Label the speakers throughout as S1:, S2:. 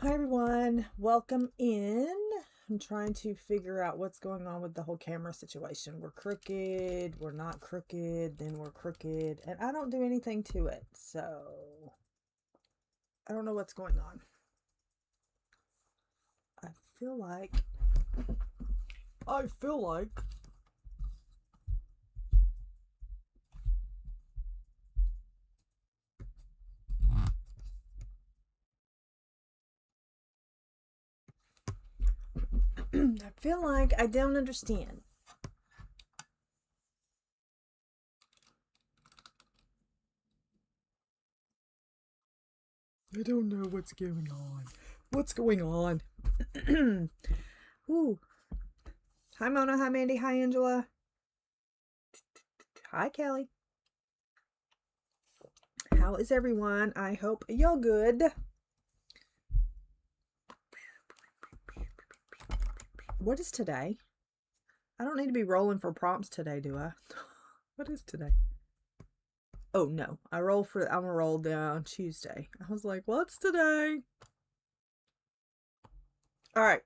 S1: Hi everyone, welcome in. I'm trying to figure out what's going on with the whole camera situation. We're crooked, we're not crooked, then we're crooked, and I don't do anything to it, so I don't know what's going on. I feel like I feel like I don't understand. I don't know what's going on. What's going on? Ooh. Hi Mona, hi Mandy, hi Angela. Hi Kelly. How is everyone? I hope y'all good. What is today? I don't need to be rolling for prompts today, do I? What is today? Oh no, I'm gonna roll down Tuesday. I was like, what's today? All right.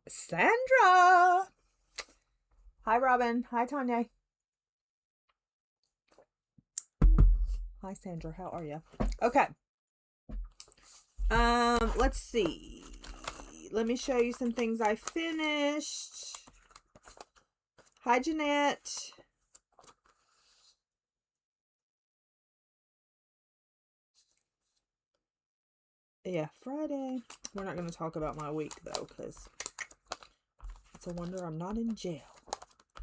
S1: Sandra. Hi Robin. Hi Tanya. Hi Sandra. How are you? Okay. Let's see. Let me show you some things I finished. Hi Jeanette. Yeah, Friday. We're not going to talk about my week though, because it's a wonder I'm not in jail.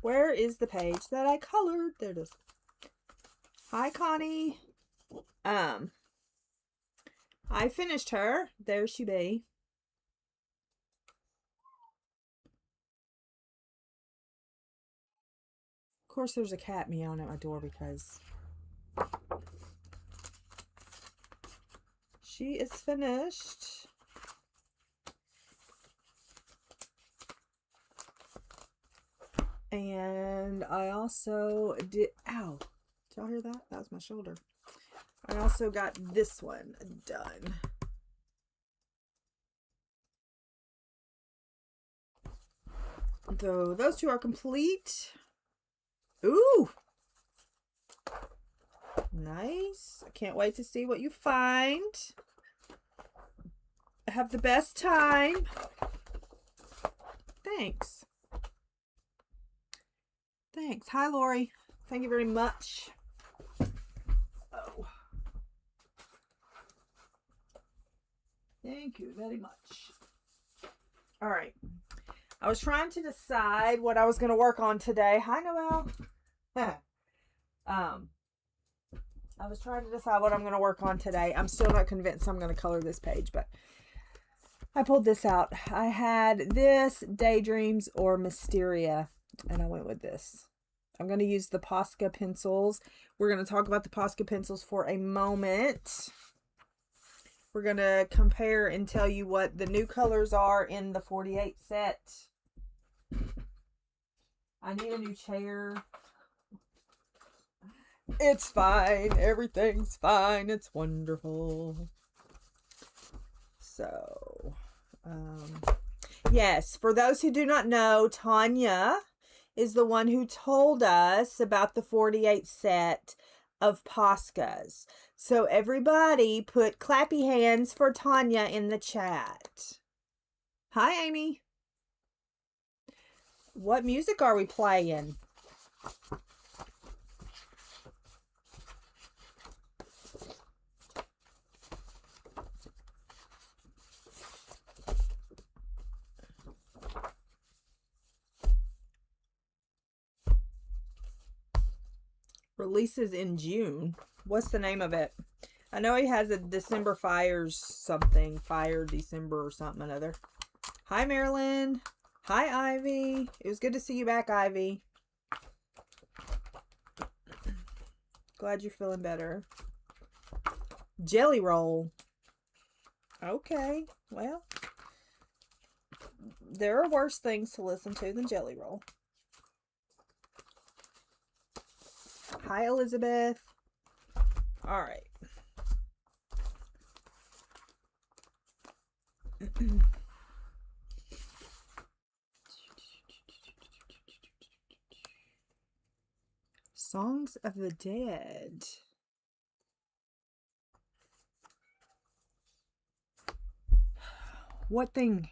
S1: Where is the page that I colored? There it is. Hi Connie. I finished her. There she be. Of course, there's a cat meowing at my door because she is finished. And I also did, ow, did y'all hear that? That was my shoulder. I also got this one done. So those two are complete. Ooh, nice. I can't wait to see what you find. Have the best time. Thanks. Thanks. Hi, Lori. Thank you very much. Oh. Thank you very much. All right. I was trying to decide what I was going to work on today. Hi, Noelle. I was trying to decide what I'm going to work on today. I'm still not convinced I'm going to color this page, but I pulled this out. I had this, Daydreams or Mysteria, and I went with this. I'm going to use the Posca pencils. We're going to talk about the Posca pencils for a moment. We're going to compare and tell you what the new colors are in the 48 set. I need a new chair. It's fine. Everything's fine. It's wonderful. So, yes, for those who do not know, Tanya is the one who told us about the 48 set of Poscas. So everybody put clappy hands for Tanya in the chat. Hi, Amy. What music are we playing? Releases in June. What's the name of it? I know he has a December Fires something. Fire December or something another. Hi, Marilyn. Hi, Ivy. It was good to see you back, Ivy. Glad you're feeling better. Jelly Roll. Okay, well, there are worse things to listen to than Jelly Roll. Hi, Elizabeth. All right. Songs of the Dead. What thing?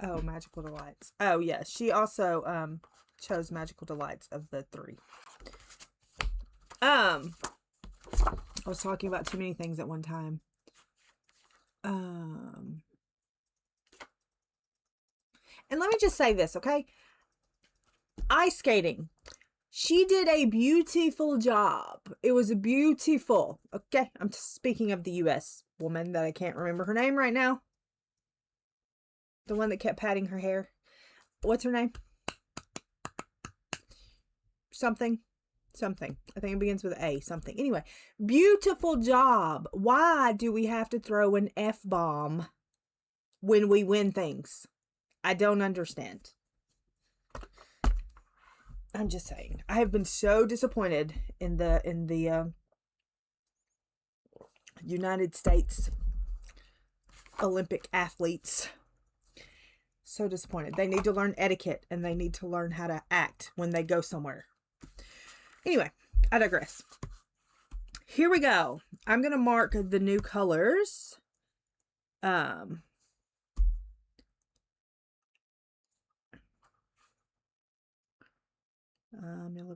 S1: Oh, Magical Delights. Oh, yes. She also chose Magical Delights of the 3. I was talking about too many things at one time. And let me just say this, okay? Ice skating. She did a beautiful job. It was beautiful. Okay, I'm speaking of the U.S. woman that I can't remember her name right now. The one that kept patting her hair. What's her name? Something. I think it begins with A. Something. Anyway, beautiful job. Why do we have to throw an F-bomb when we win things? I don't understand. I'm just saying. I have been so disappointed in the United States Olympic athletes. So disappointed. They need to learn etiquette and they need to learn how to act when they go somewhere. Anyway, I digress. Here we go. I'm going to mark the new colors. Yellow,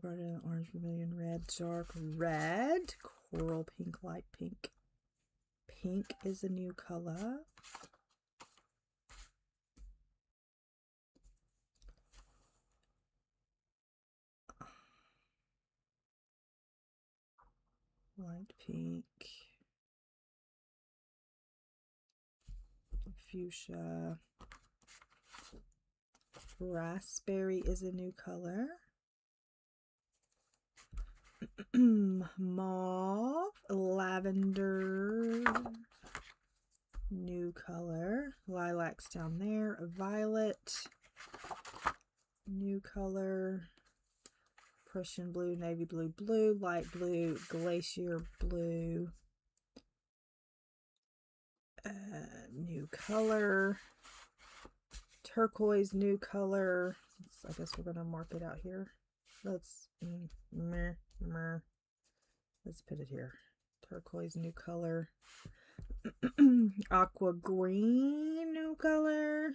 S1: burgundy, orange, vermilion, red, dark red, coral pink, light pink. Pink is a new color. Light pink. Fuchsia. Raspberry is a new color. Mauve. Lavender. New color. Lilacs down there. Violet. New color. Prussian blue, navy blue, blue, light blue, glacier blue. New color. Turquoise, new color. I guess we're going to mark it out here. Let's put it here. Turquoise, new color. Aqua green, new color.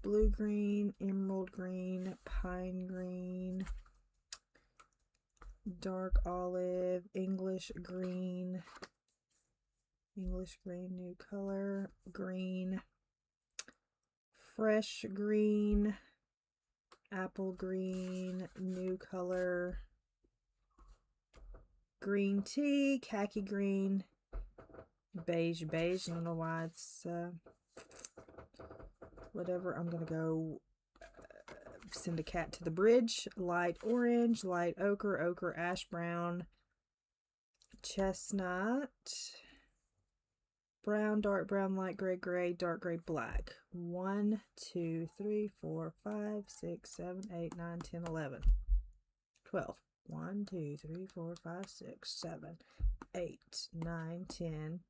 S1: Blue green, emerald green, pine green, dark olive, English green, new color, green, fresh green, apple green, new color, green tea, khaki green, beige. I don't know why it's whatever. I'm gonna go send a cat to the bridge. Light orange, light ochre, ash brown, chestnut, brown, dark brown, light gray, dark gray, black. 1, 2, 3, 4, 5, 6, 7, 8, 9, 10, 11, 12. 1, 2, 3, 4, 5, 6, 7, 8, 9, 10.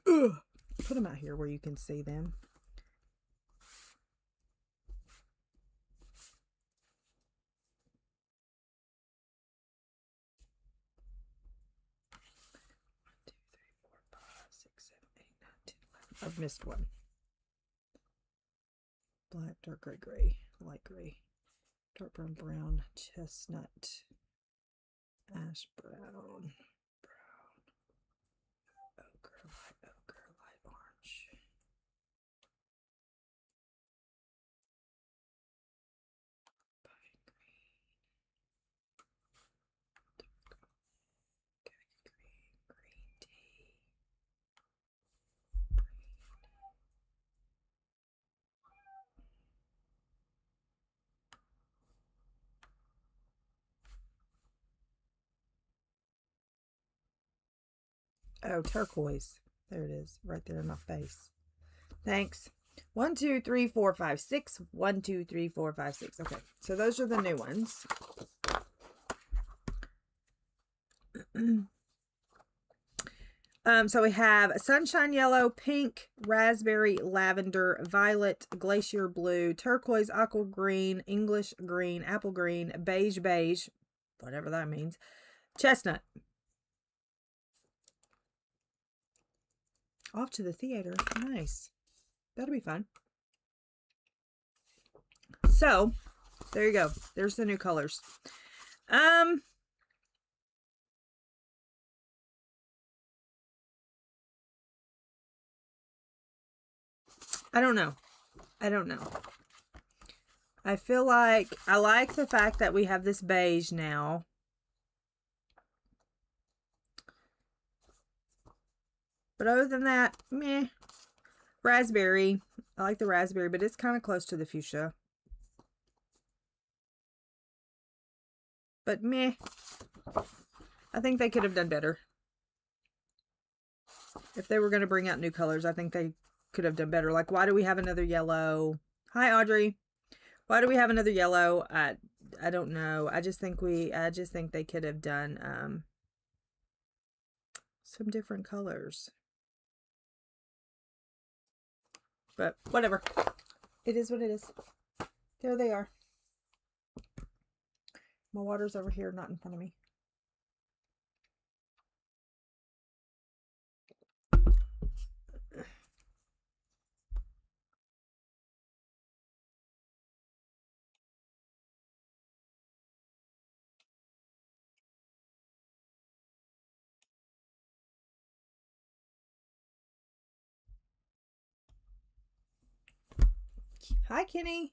S1: Ugh. Put them out here where you can see them. I've missed one. Black, dark gray, light gray, dark brown, chestnut, ash brown, ochre, light orange. Pine green, dark green tea. Oh, turquoise. There it is, right there in my face. Thanks. 1, 2, 3, 4, 5, 6. 1, 2, 3, 4, 5, 6. Okay, so those are the new ones. So we have sunshine yellow, pink, raspberry, lavender, violet, glacier blue, turquoise, aqua green, English green, apple green, beige, whatever that means, chestnut. Off to the theater. Nice. That'll be fun. So, there you go. There's the new colors. I don't know. I feel like I like the fact that we have this beige now. But other than that, meh. Raspberry. I like the raspberry, but it's kind of close to the fuchsia. But meh. I think they could have done better. If they were going to bring out new colors, I think they could have done better. Like, why do we have another yellow? Hi, Audrey. Why do we have another yellow? I don't know. I just think they could have done some different colors. But whatever. It is what it is. There they are. My water's over here, not in front of me. Hi, Kenny.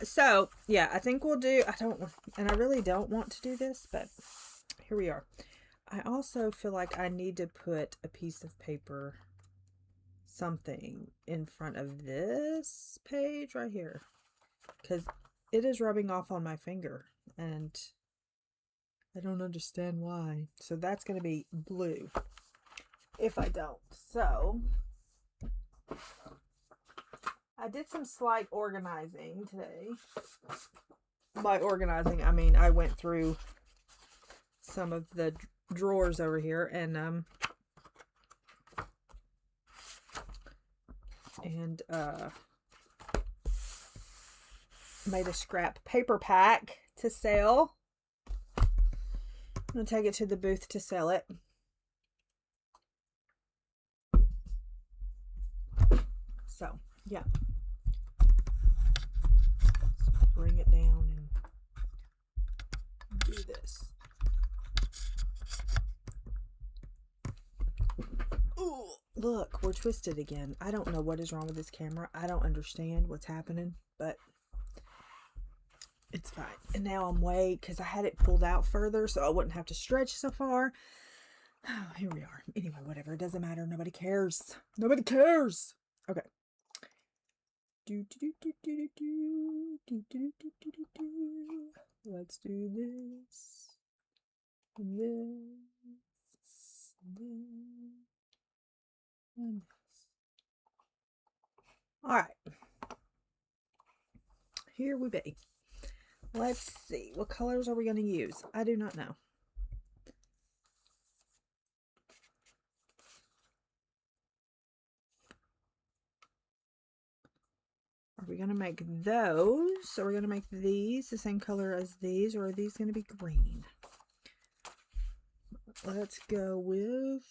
S1: So yeah, I think we'll do, I really don't want to do this, but here we are. I also feel like I need to put a piece of paper, something in front of this page right here, because it is rubbing off on my finger and I don't understand why. So that's going to be blue if I don't. So I did some slight organizing today. By organizing, I mean I went through some of the drawers over here and made a scrap paper pack to sell. I'm going to take it to the booth to sell it. So, yeah. Let's bring it down and do this. Ooh, look, we're twisted again. I don't know what is wrong with this camera. I don't understand what's happening, but it's fine. And now I'm way, because I had it pulled out further so I wouldn't have to stretch so far. Oh, here we are. Anyway, whatever. It doesn't matter. Nobody cares. Nobody cares. Okay. Let's do this. And this. And this. All right. Here we be. Let's see. What colors are we going to use? I do not know. Are we going to make those? Are we going to make these the same color as these? Or are these going to be green? Let's go with...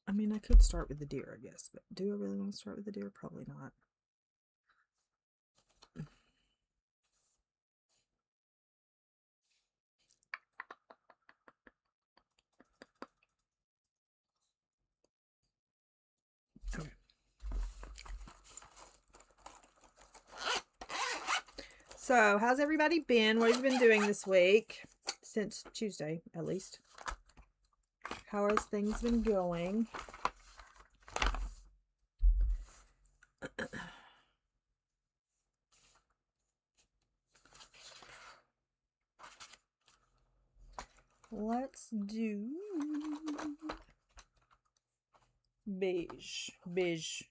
S1: I mean, I could start with the deer, I guess. But do I really want to start with the deer? Probably not. Okay. So, how's everybody been? What have you been doing this week? Since Tuesday, at least. How has things been going? Let's do beige. Beige.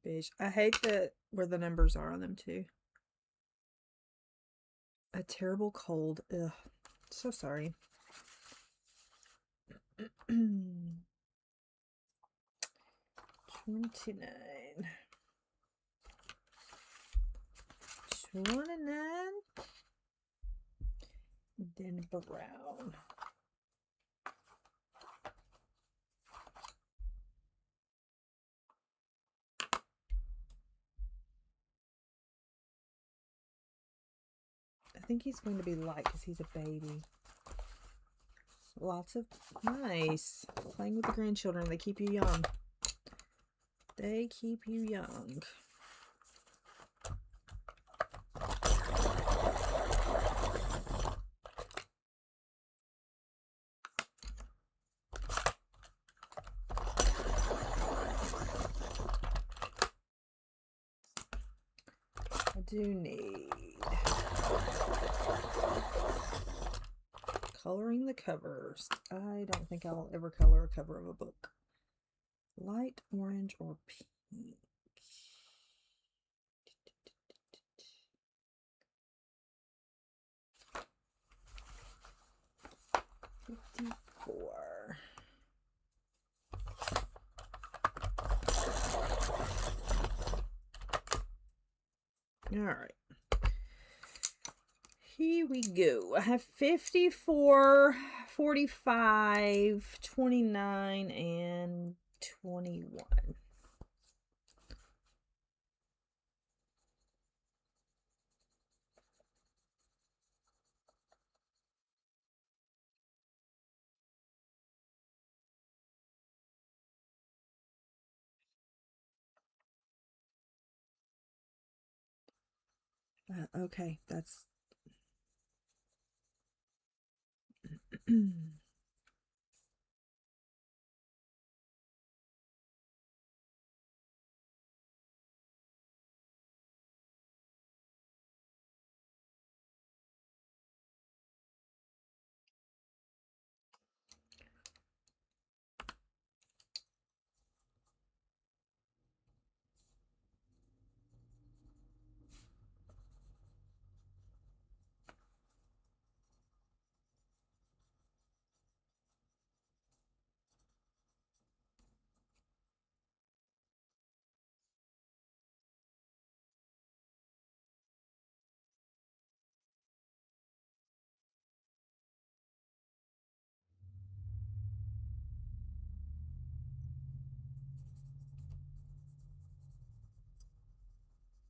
S1: Beige. I hate where the numbers are on them too. A terrible cold. Ugh. So sorry. 29. 29. Then brown. I think he's going to be light because he's a baby. Lots of nice. Playing with the grandchildren. They keep you young. They keep you young. I do need coloring the covers. I don't think I'll ever color a cover of a book. Light orange or pink. 54. All right. Here we go. I have 54, 45, 29, and 21. Okay, that's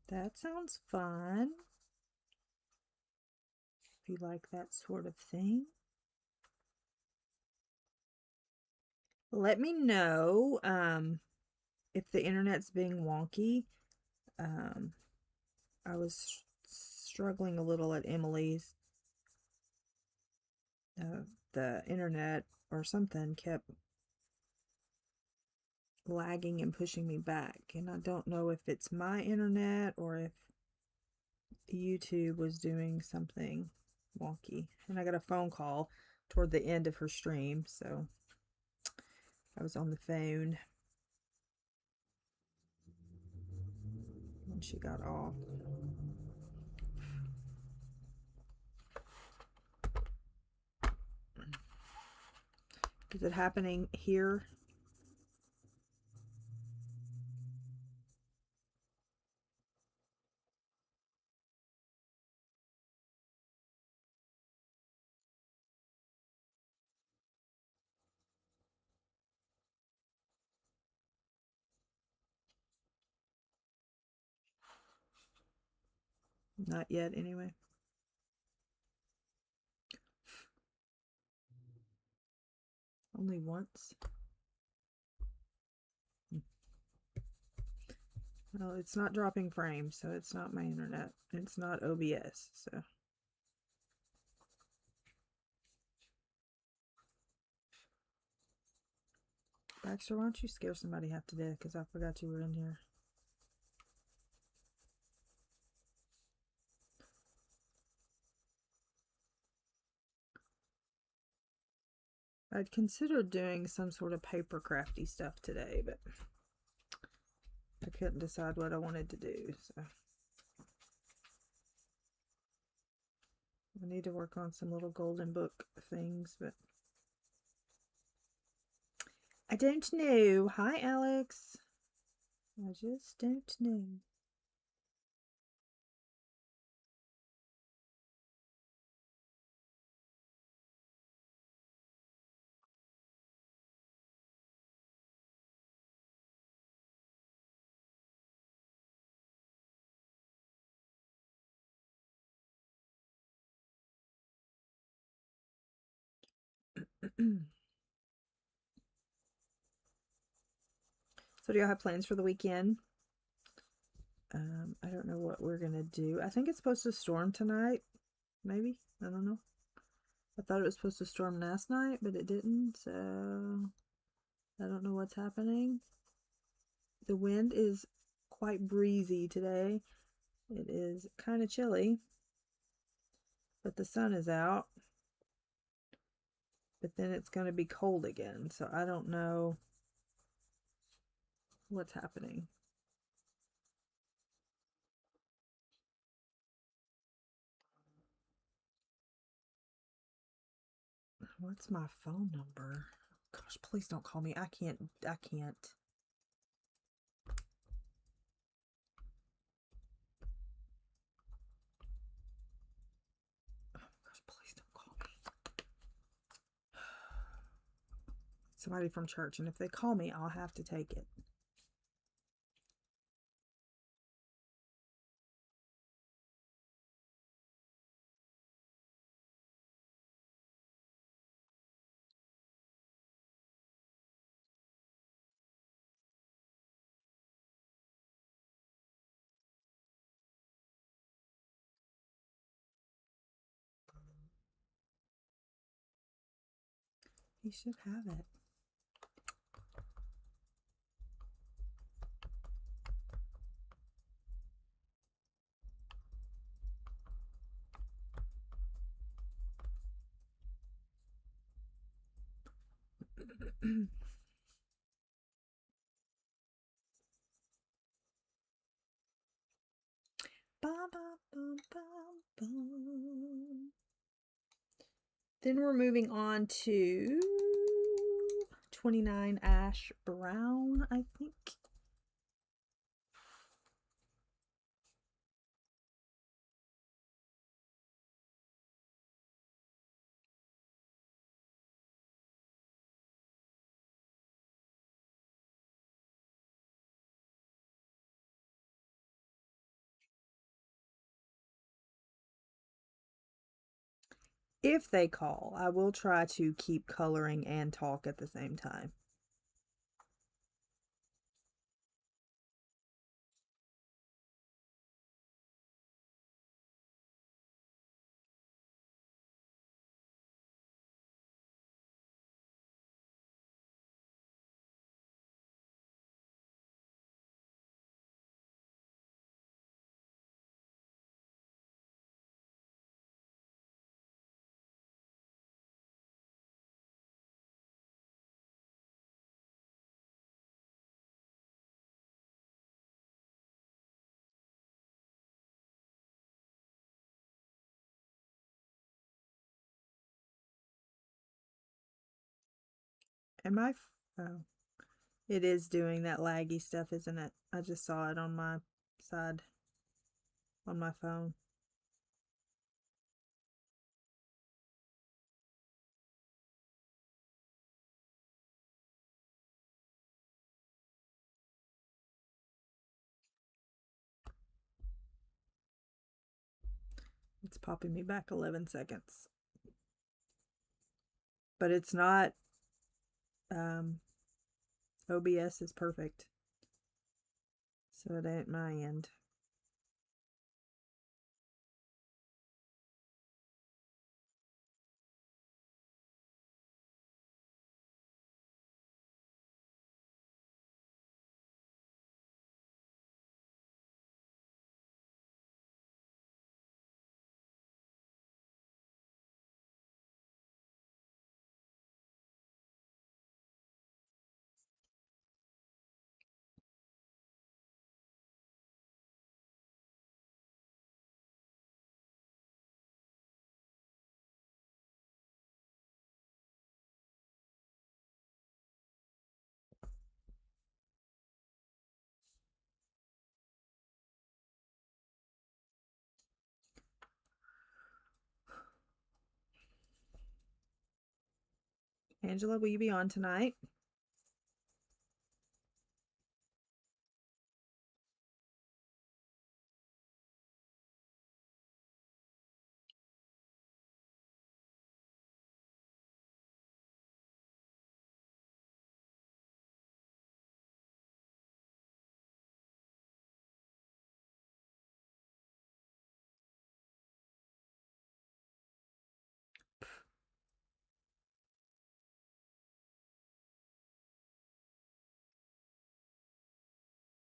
S1: that sounds fun. If you like that sort of thing. Let me know if the internet's being wonky. I was struggling a little at Emily's. The internet or something kept lagging and pushing me back. And I don't know if it's my internet or if YouTube was doing something wonky. And I got a phone call toward the end of her stream, so I was on the phone when she got off. Is it happening here? Not yet, anyway. Only once. Well, it's not dropping frames, so it's not my internet. It's not OBS, so. Baxter, why don't you scare somebody half to death? Because I forgot you were in here. I'd considered doing some sort of paper crafty stuff today, but I couldn't decide what I wanted to do, so I need to work on some little golden book things, but I don't know. Hi, Alex. I just don't know. So do y'all have plans for the weekend? I don't know what we're gonna do. I think it's supposed to storm tonight. Maybe. I don't know. I thought it was supposed to storm last night, but it didn't, so I don't know what's happening. The wind is quite breezy today. It is kind of chilly, but the sun is out. But then it's going to be cold again, so I don't know what's happening. What's my phone number? Gosh, please don't call me. I can't. Oh, gosh, please don't call me. Somebody from church, and if they call me, I'll have to take it. He should have it. Then we're moving on to 29 Ash Brown, I think. If they call, I will try to keep coloring and talk at the same time. Oh, it is doing that laggy stuff, isn't it? I just saw it on my side, on my phone. It's popping me back 11 seconds. But it's not, OBS is perfect. So it ain't my end. Angela, will you be on tonight?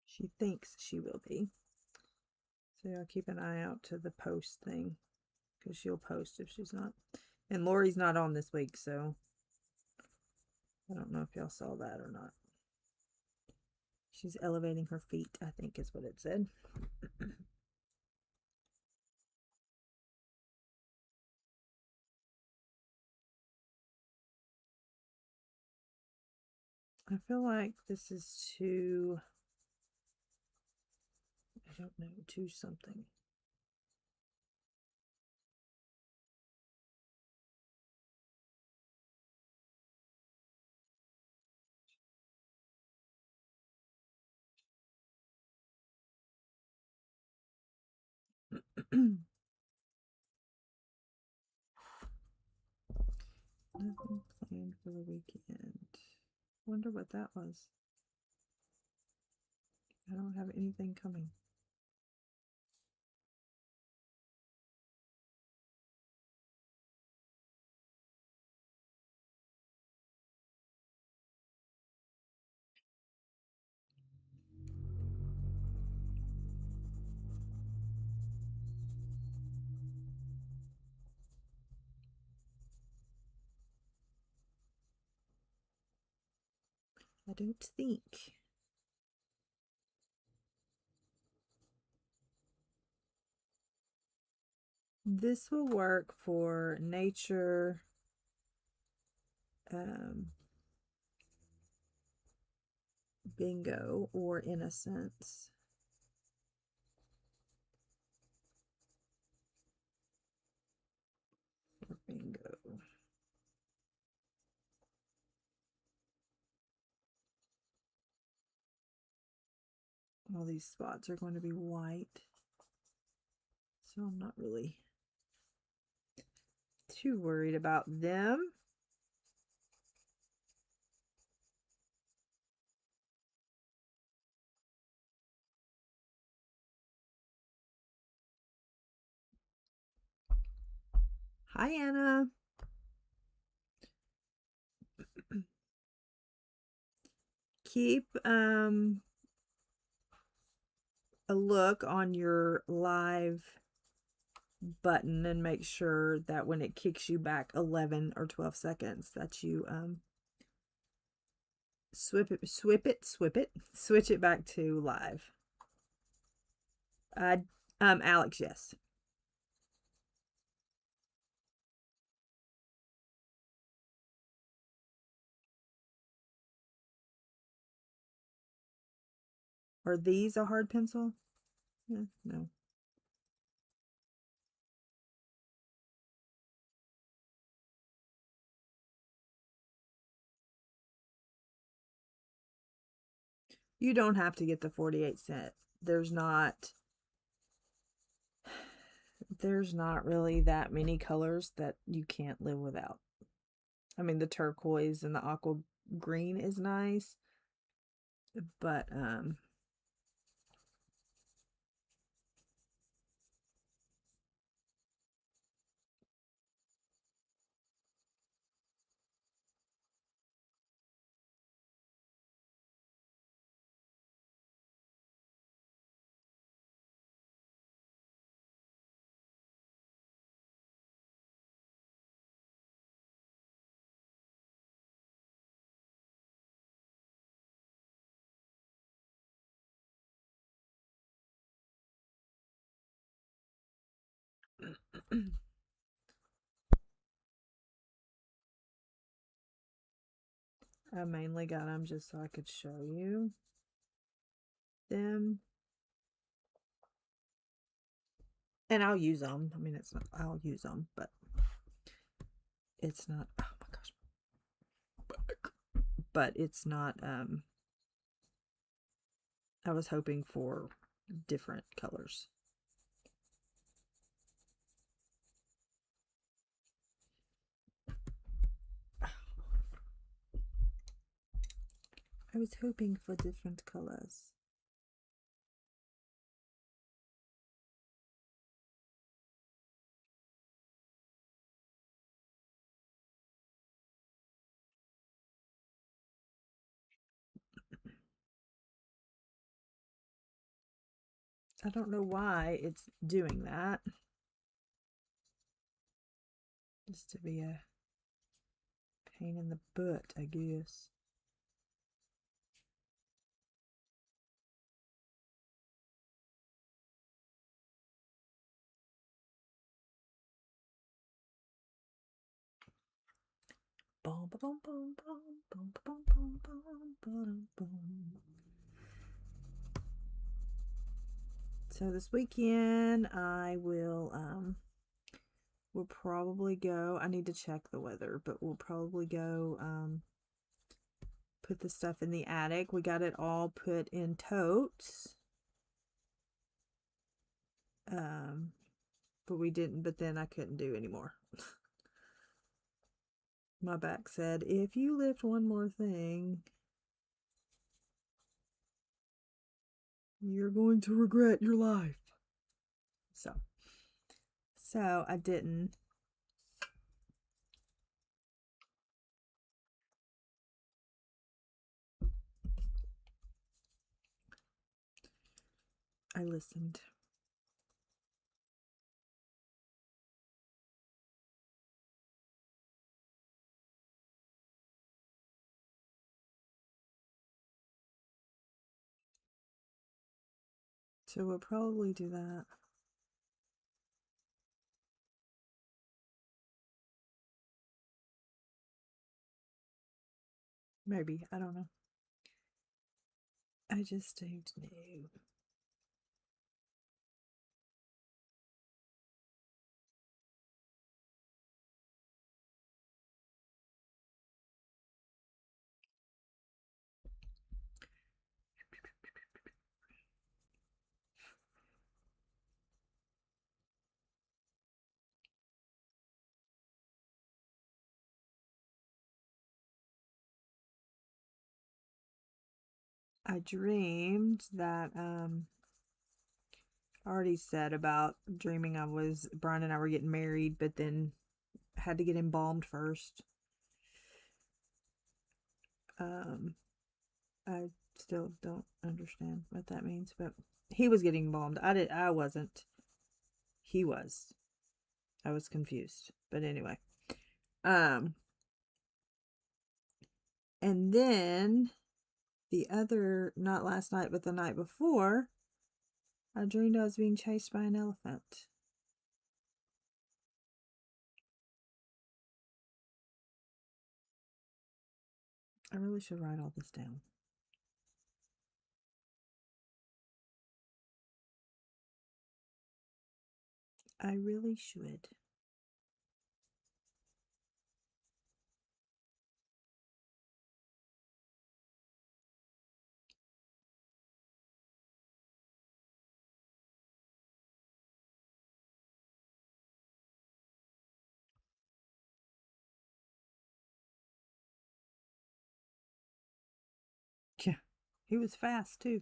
S1: She thinks she will be. So I'll keep an eye out to the post thing, because she'll post if she's not. And Lori's not on this week, so I don't know if y'all saw that or not. She's elevating her feet, I think is what it said. I feel like this is too, I don't know, too something. Nothing planned for the weekend. Wonder what that was. I don't have anything coming. I don't think. This will work for nature, bingo, or innocence. Or bingo. All these spots are going to be white, so I'm not really too worried about them. Hi, Anna. Keep a look on your live button and make sure that when it kicks you back 11 or 12 seconds that you switch it back to live. Alex, yes. Are these a hard pencil? Yeah, no. You don't have to get the 48 cent. There's not really that many colors that you can't live without. I mean, the turquoise and the aqua green is nice, but I mainly got them just so I could show you them. And I'll use them. I mean, I'll use them, but it's not, oh my gosh. but it's not, I was hoping for different colors. I was hoping for different colors. I don't know why it's doing that. Just to be a pain in the butt, I guess. Boom, boom, boom, boom, boom, boom, boom, boom, boom, boom. So this weekend I will we'll probably go, I need to check the weather, but we'll probably go put the stuff in the attic. We got it all put in totes. But we didn't, but then I couldn't do anymore. My back said, if you lift one more thing, you're going to regret your life. So I didn't. I listened. So we'll probably do that. Maybe. I don't know. I just don't know. I dreamed that I already said about dreaming Brian and I were getting married, but then had to get embalmed first. I still don't understand what that means, but he was getting embalmed. I wasn't. He was. I was confused. But anyway. And then not last night, but the night before, I dreamed I was being chased by an elephant. I really should write all this down. I really should. Yeah, he was fast too.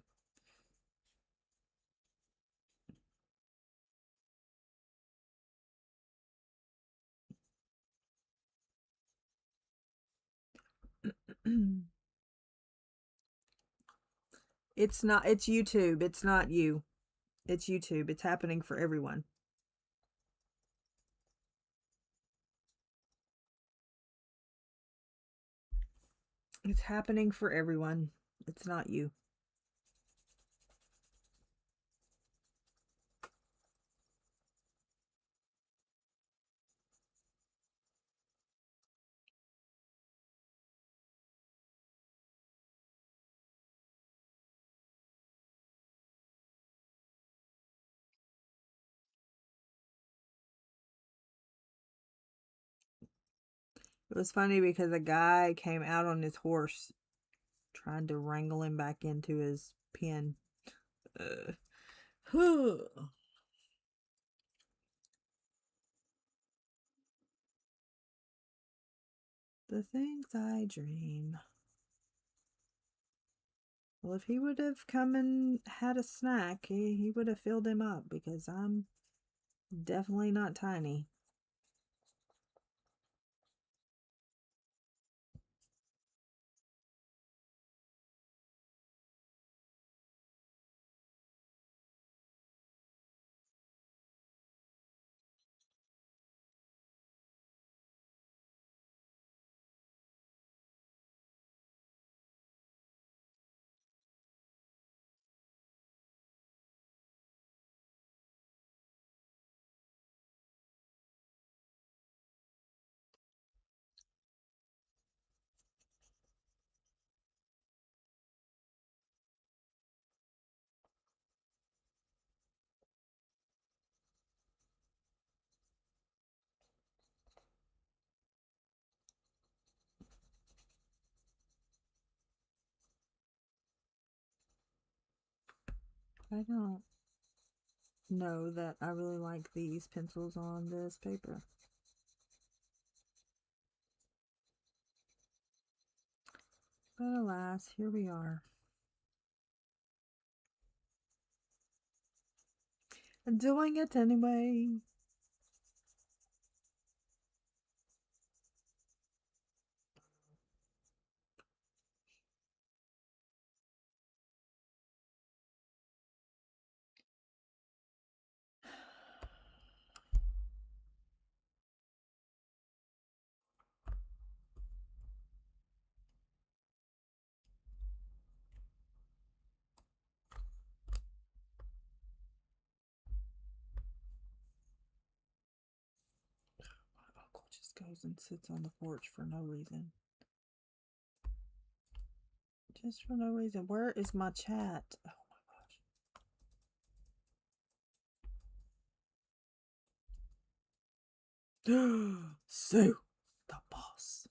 S1: It's YouTube. It's not you. It's YouTube. It's happening for everyone. It's happening for everyone. It's not you. It was funny because a guy came out on his horse Trying to wrangle him back into his pen. The things I dream. Well, if he would have come and had a snack, he would have filled him up, because I'm definitely not tiny. I don't know that I really like these pencils on this paper. But alas, here we are. I'm doing it anyway. My uncle just goes and sits on the porch for no reason. Just for no reason. Where is my chat? Oh my gosh. Sue, the boss.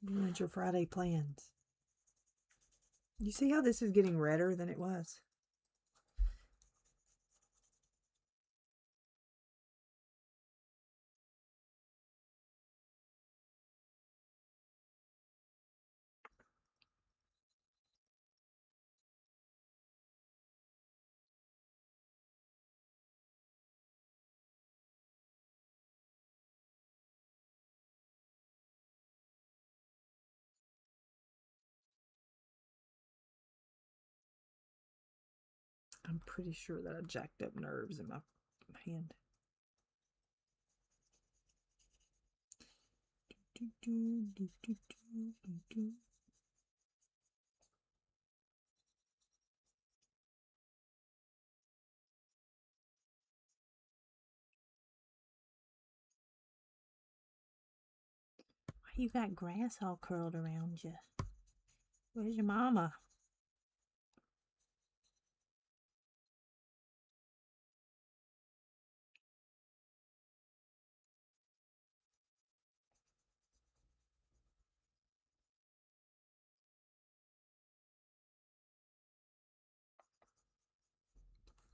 S1: Ruined your Friday plans. You see how this is getting redder than it was? I'm pretty sure that I jacked up nerves in my hand. Why you got grass all curled around you? Where's your mama?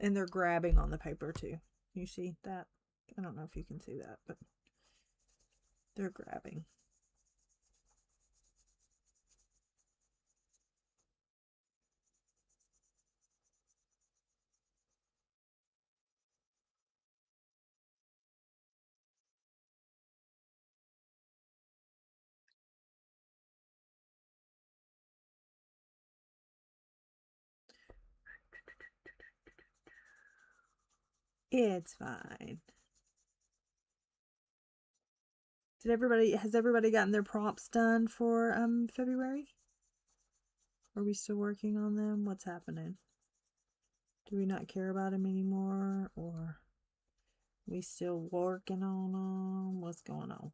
S1: And they're grabbing on the paper too. You see that? I don't know if you can see that, but they're grabbing. It's fine. Has everybody gotten their prompts done for February? Are we still working on them? What's happening? Do we not care about them anymore, or we still working on them? What's going on?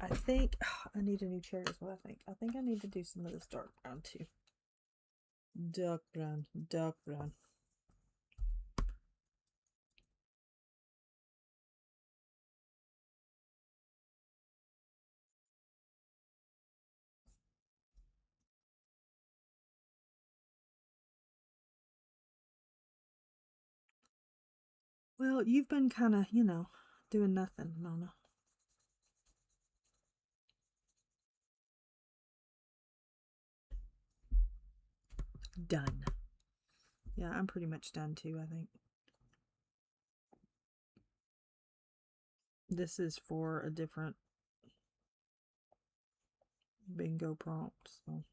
S1: I think I need a new chair is what I think. I think I need to do some of this dark brown too. Dark brown, dark brown. Well, you've been kind of, you know, doing nothing, Mona. Done. Yeah, I'm pretty much done too, I think. This is for a different bingo prompt, so.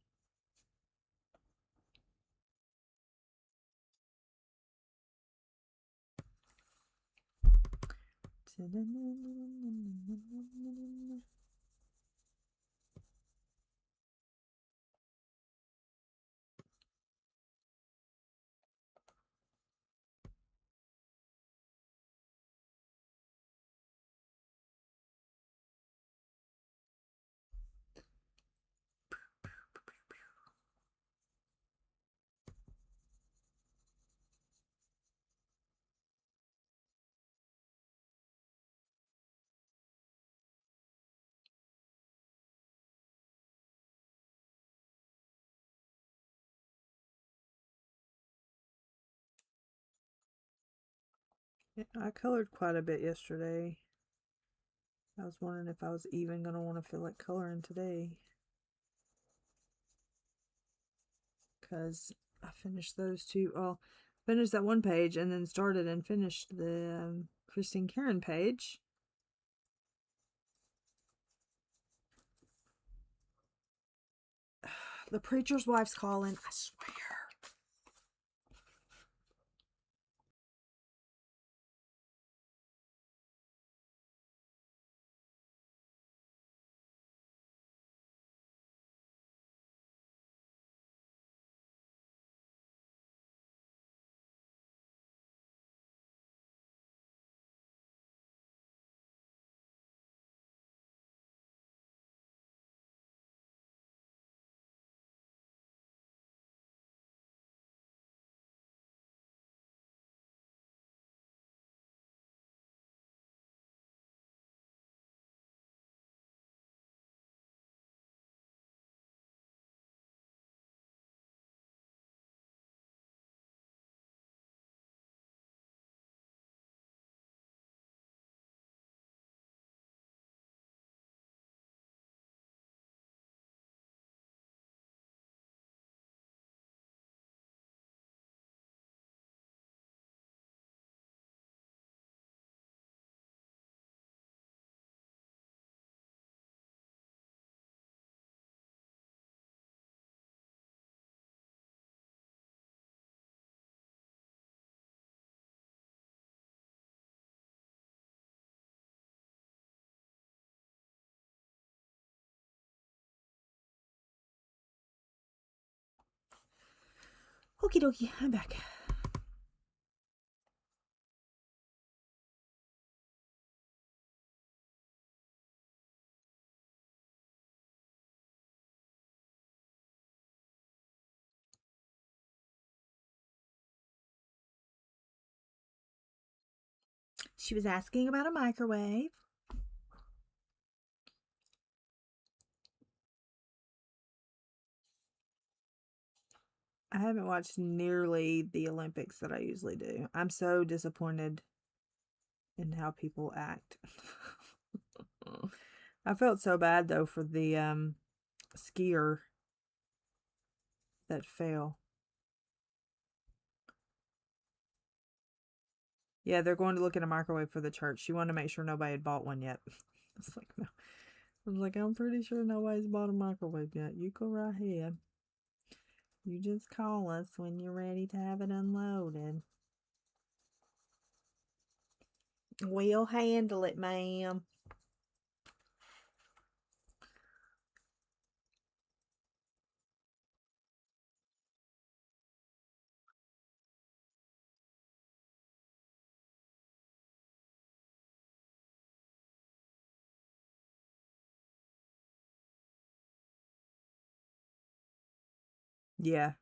S1: Yeah, I colored quite a bit yesterday. I was wondering if I was even going to want to feel like coloring today. Because I finished those two. Well, finished that one page and then started and finished the Christine Karen page. The preacher's wife's calling, I swear. Okie dokie, I'm back. She was asking about a microwave. I haven't watched nearly the Olympics that I usually do. I'm so disappointed in how people act. I felt so bad though for the skier that fell. Yeah, they're going to look at a microwave for the church. She wanted to make sure nobody had bought one yet. It's like, no. I was like, I'm pretty sure nobody's bought a microwave yet. You go right ahead. You just call us when you're ready to have it unloaded. We'll handle it, ma'am. Yeah.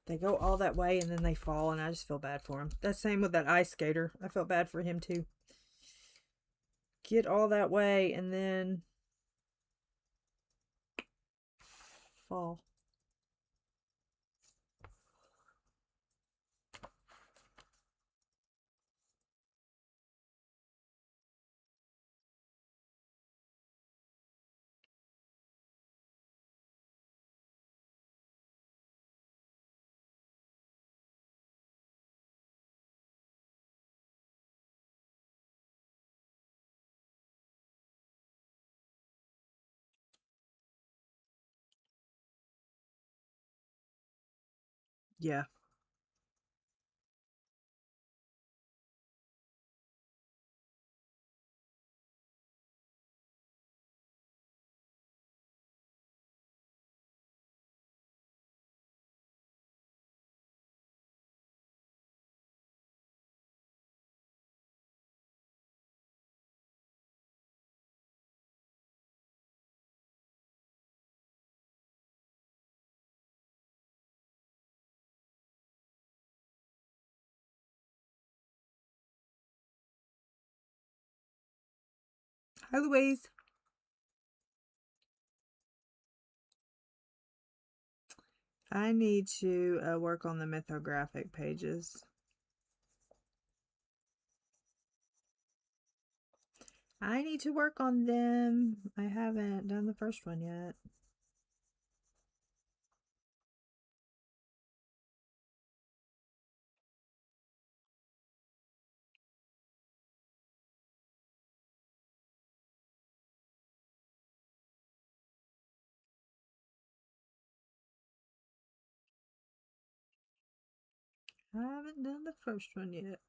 S1: They go all that way and then they fall, and I just feel bad for him. That's same with that ice skater. I felt bad for him too. Get all that way and then fall. Yeah. Hi, Louise. I need to work on the mythographic pages. I need to work on them. I haven't done the first one yet. I haven't done the first one yet.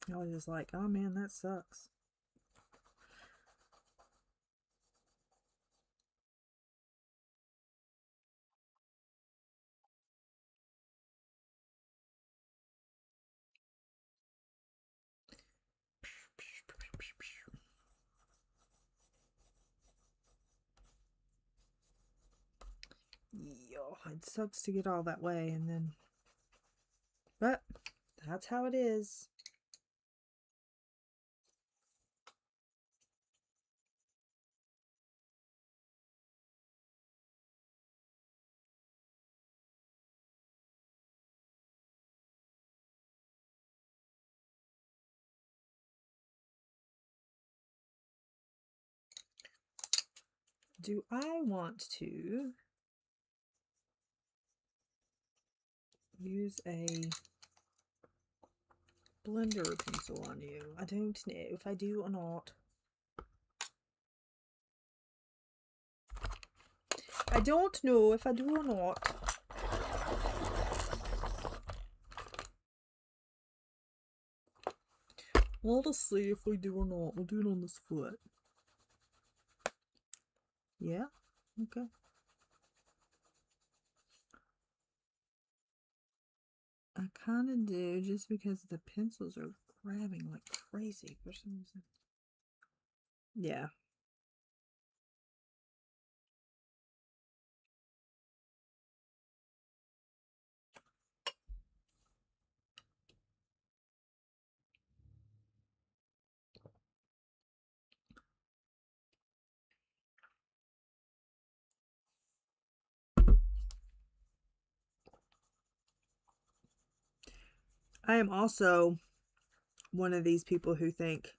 S1: I was just like, oh man, that sucks. Yo, it sucks to get all that way and then, but that's how it is. Do I want to use a blender pencil on you? I don't know if I do or not. I don't know if I do or not. Let us see if we do or not. We'll do it on this foot. Yeah? Okay. I kind of do, just because the pencils are grabbing like crazy for some reason. Yeah. I am also one of these people who think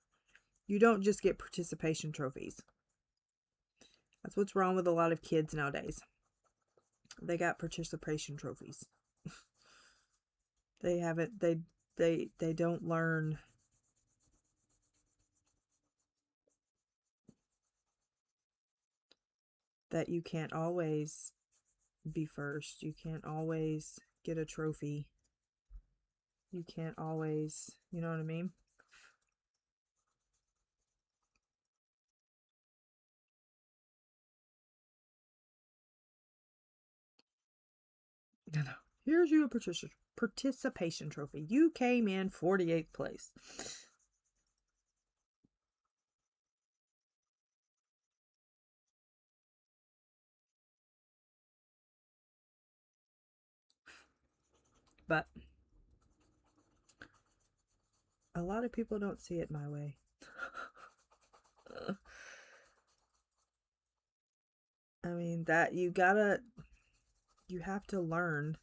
S1: you don't just get participation trophies. That's what's wrong with a lot of kids nowadays. They got participation trophies. They haven't, they don't learn that you can't always be first. You can't always get a trophy. You can't always, you know what I mean? No. Here's you a participation trophy. You came in 48th place. But a lot of people don't see it my way. I mean, that you have to learn.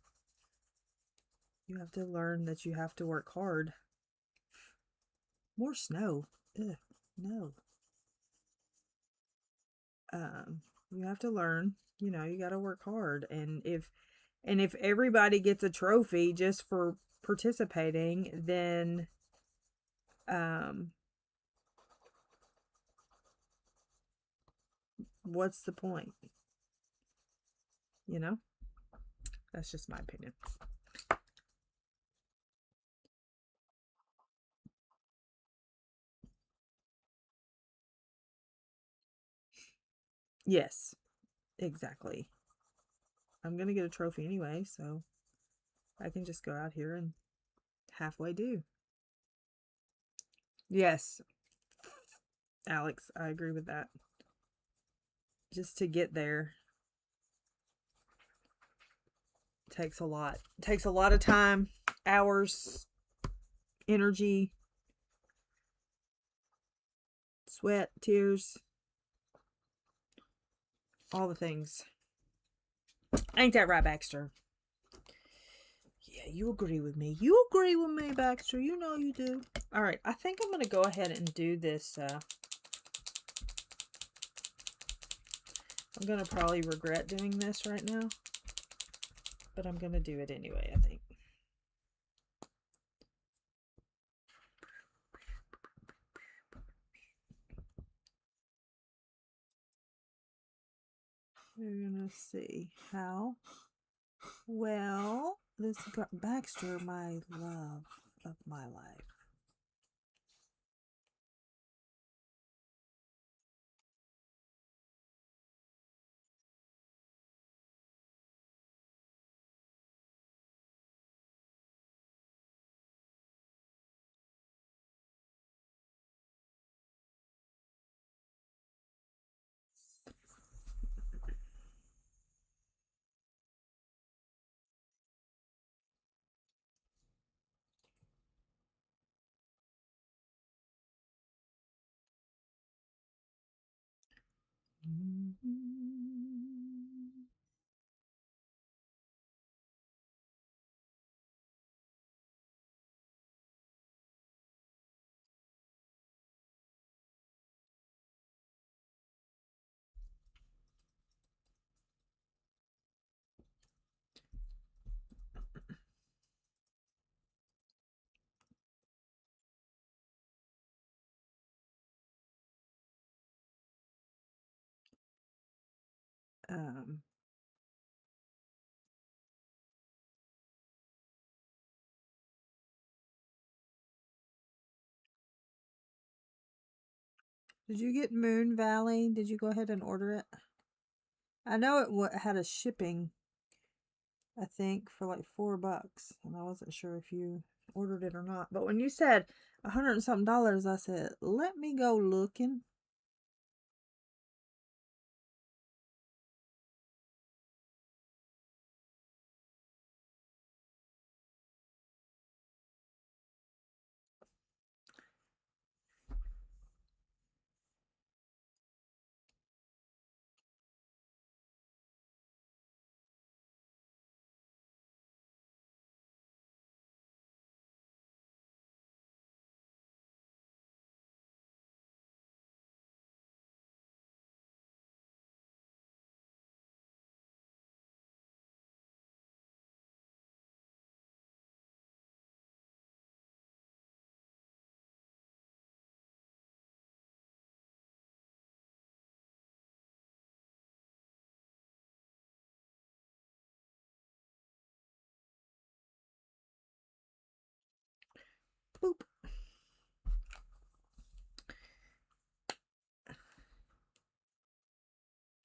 S1: You have to learn that you have to work hard. More snow. Ugh, no. You have to learn, you know, you got to work hard. And if everybody gets a trophy just for participating, then, what's the point? You know, that's just my opinion. Yes, exactly. I'm going to get a trophy anyway, so I can just go out here and halfway do. Yes, Alex, I agree with that. Just to get there takes a lot. It takes a lot of time, hours, energy, sweat, tears, all the things. Ain't that right, Baxter? Yeah, you agree with me. You agree with me, Baxter. You know you do. All right, I think I'm going to go ahead and do this. I'm going to probably regret doing this right now, but I'm going to do it anyway, I think. We're going to see how well this Baxter, my love of my life. Um, did you get Moon Valley? Did you go ahead and order it? I know it had a shipping, I think, for like $4, and I wasn't sure if you ordered it or not. But when you said $100 and something, I said, let me go looking.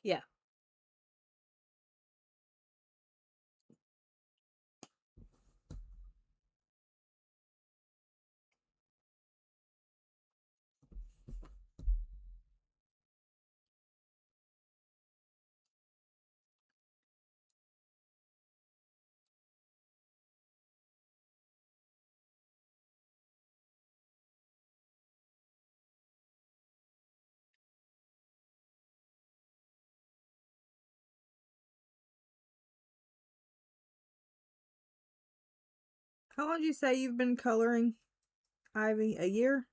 S1: Yeah. How long did you say you've been coloring, Ivy? A year?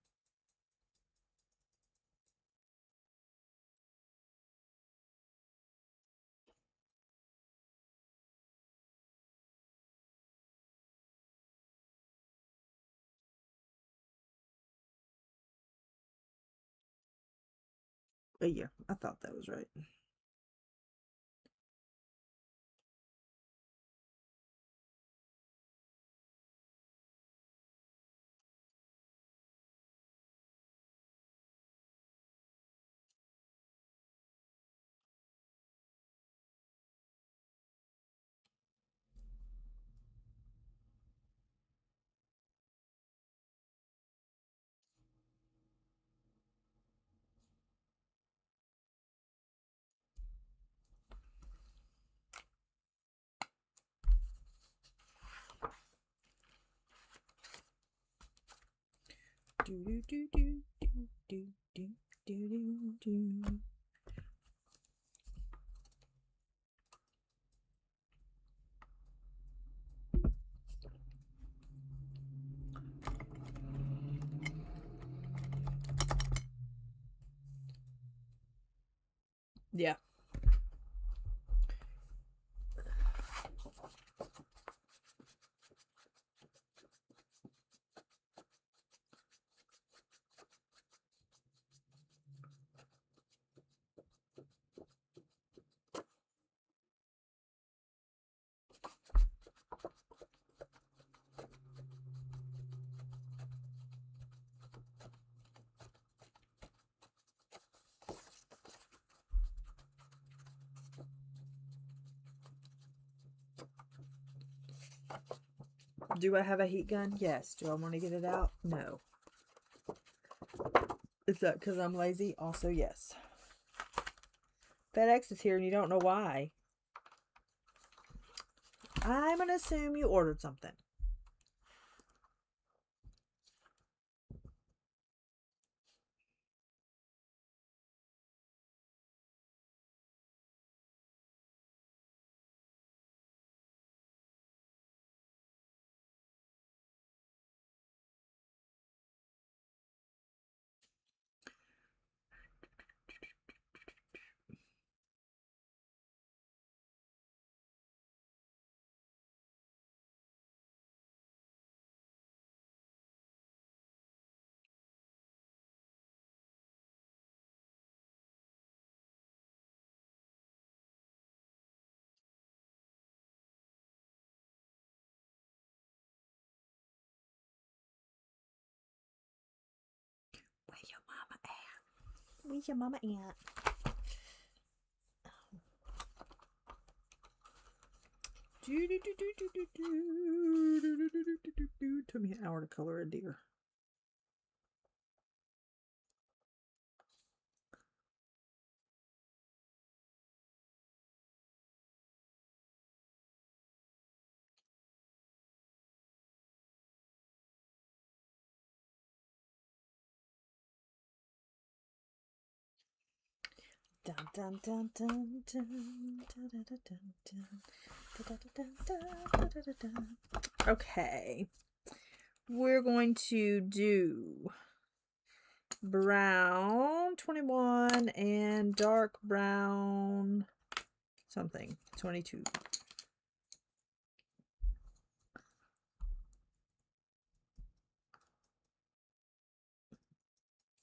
S1: A year. I thought that was right. Do do do do do do do do do. Yeah. Do I have a heat gun? Yes. Do I want to get it out? No. Is that because I'm lazy? Also, yes. FedEx is here and you don't know why. I'm going to assume you ordered something. Where your mama at? Where's your mama at? Took me an hour to color a deer. Dun, dun, dun, dun, dun, dun, dun, dun, dun, dun, dun, dun, dun. Okay, we're going to do brown 21 and dark brown something 22.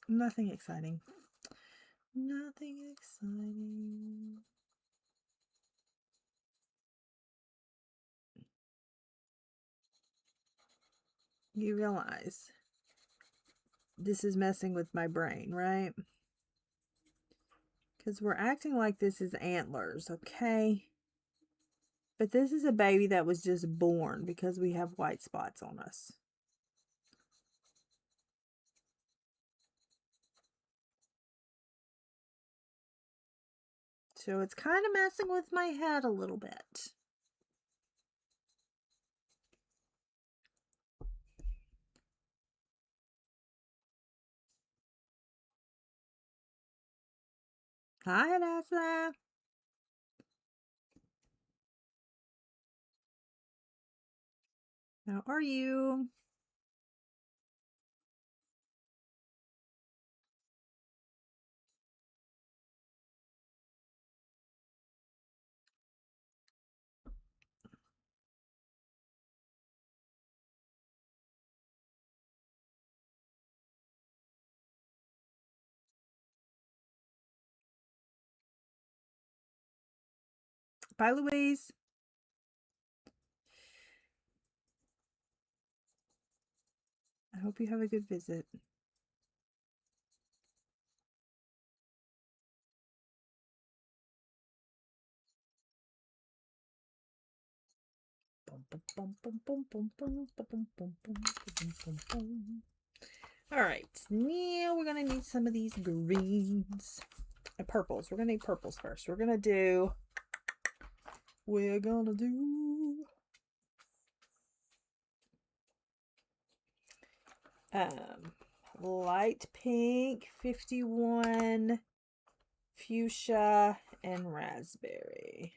S1: Nothing exciting. Nothing exciting. You realize this is messing with my brain, right? Because we're acting like this is antlers, okay? But this is a baby that was just born because we have white spots on us. So it's kind of messing with my head a little bit. Hi, Hadassah. How are you? Bye, Louise. I hope you have a good visit. All right, now we're gonna need some of these greens and purples. We're gonna need purples first. We're gonna do light pink, 51, fuchsia, and raspberry.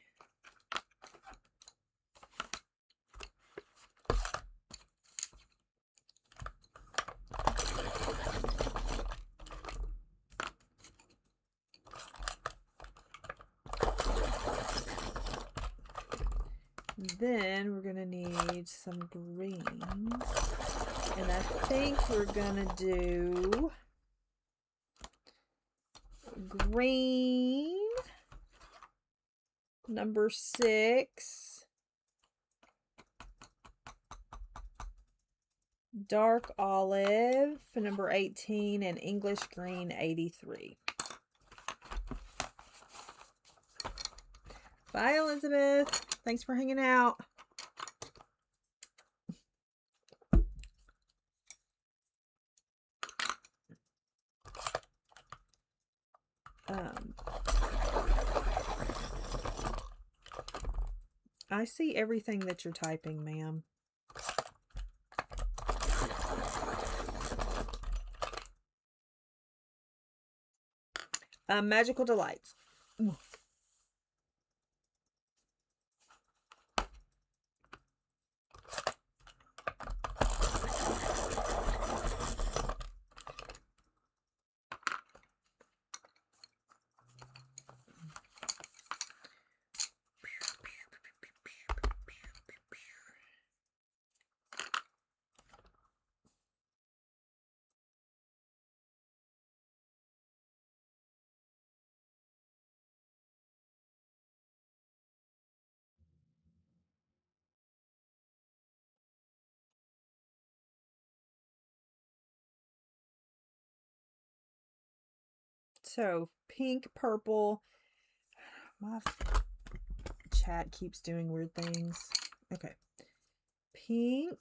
S1: Then we're gonna need some greens, and I think we're gonna do green number 6, dark olive number 18, and English green 83. Bye, Elizabeth. Thanks for hanging out. I see everything that you're typing, ma'am. Magical Delights. So pink, purple. My chat keeps doing weird things. Okay. Pink,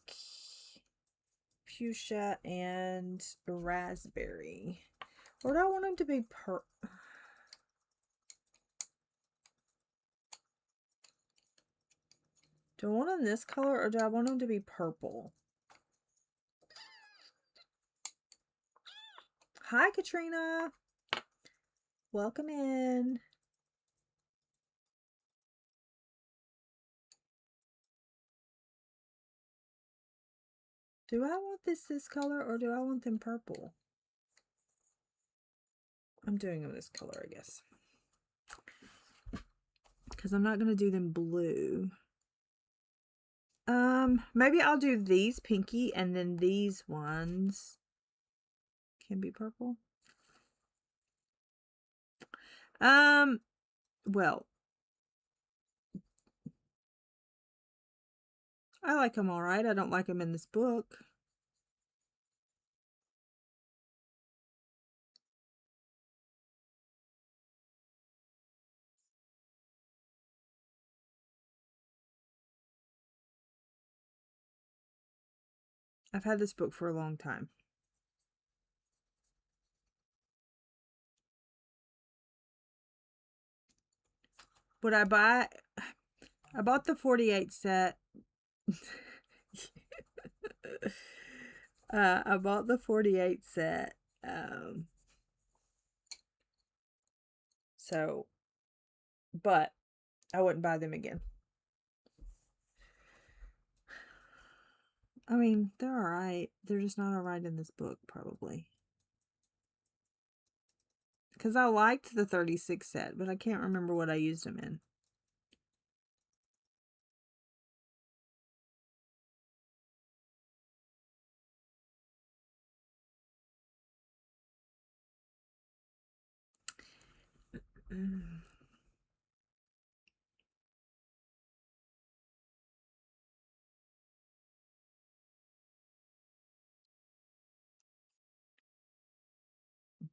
S1: fuchsia, and raspberry. Or do I want them to be do I want them this color, or do I want them to be purple? Hi, Katrina. Welcome in. Do I want this color, or do I want them purple? I'm doing them this color, I guess. Because I'm not going to do them blue. Maybe I'll do these pinky, and then these ones can be purple. Well, I like them all right. I don't like them in this book. I've had this book for a long time. Would I buy? I bought the 48 set. I bought the 48 set. So, but I wouldn't buy them again. I mean, they're alright. They're just not alright in this book, probably. Because I liked the 36 set, but I can't remember what I used them in.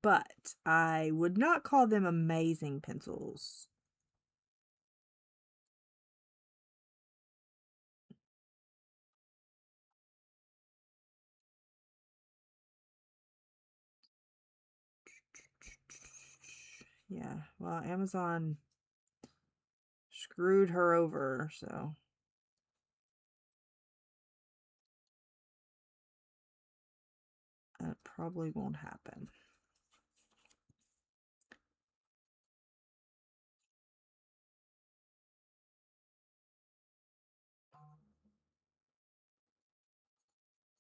S1: But I would not call them amazing pencils. Yeah, well, Amazon screwed her over, so that probably won't happen.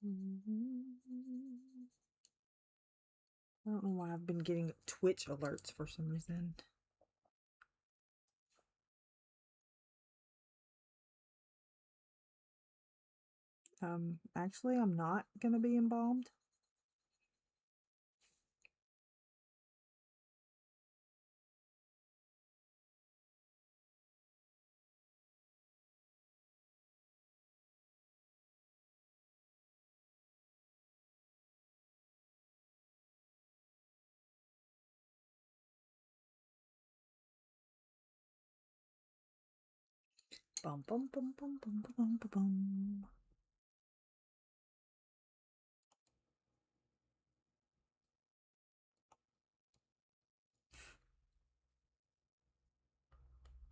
S1: I don't know why I've been getting Twitch alerts for some reason. Actually, I'm not gonna be embalmed. Bum bum bum bum bum bum bum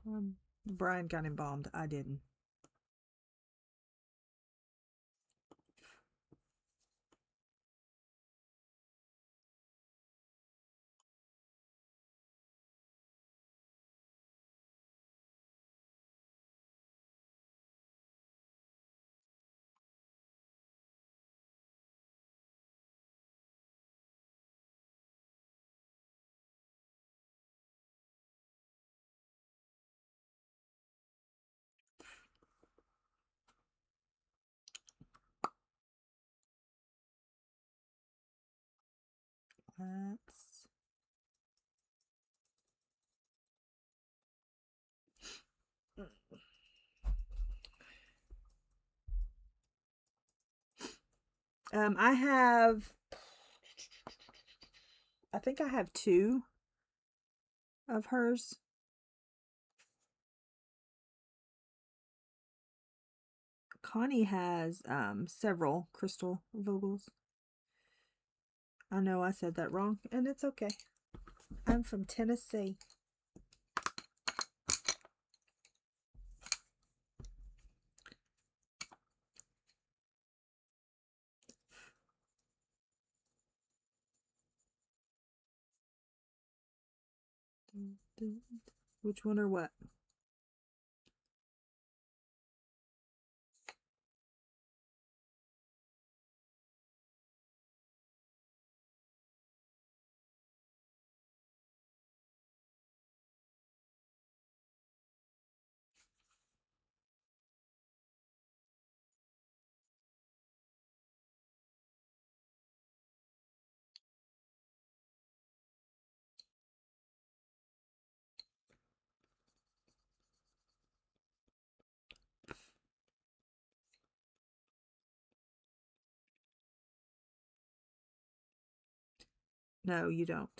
S1: bum. Brian got embalmed. I didn't. Let's... I think I have 2 of hers. Connie has several crystal Vogels. I know I said that wrong, and it's okay. I'm from Tennessee. Which one or what? No, you don't.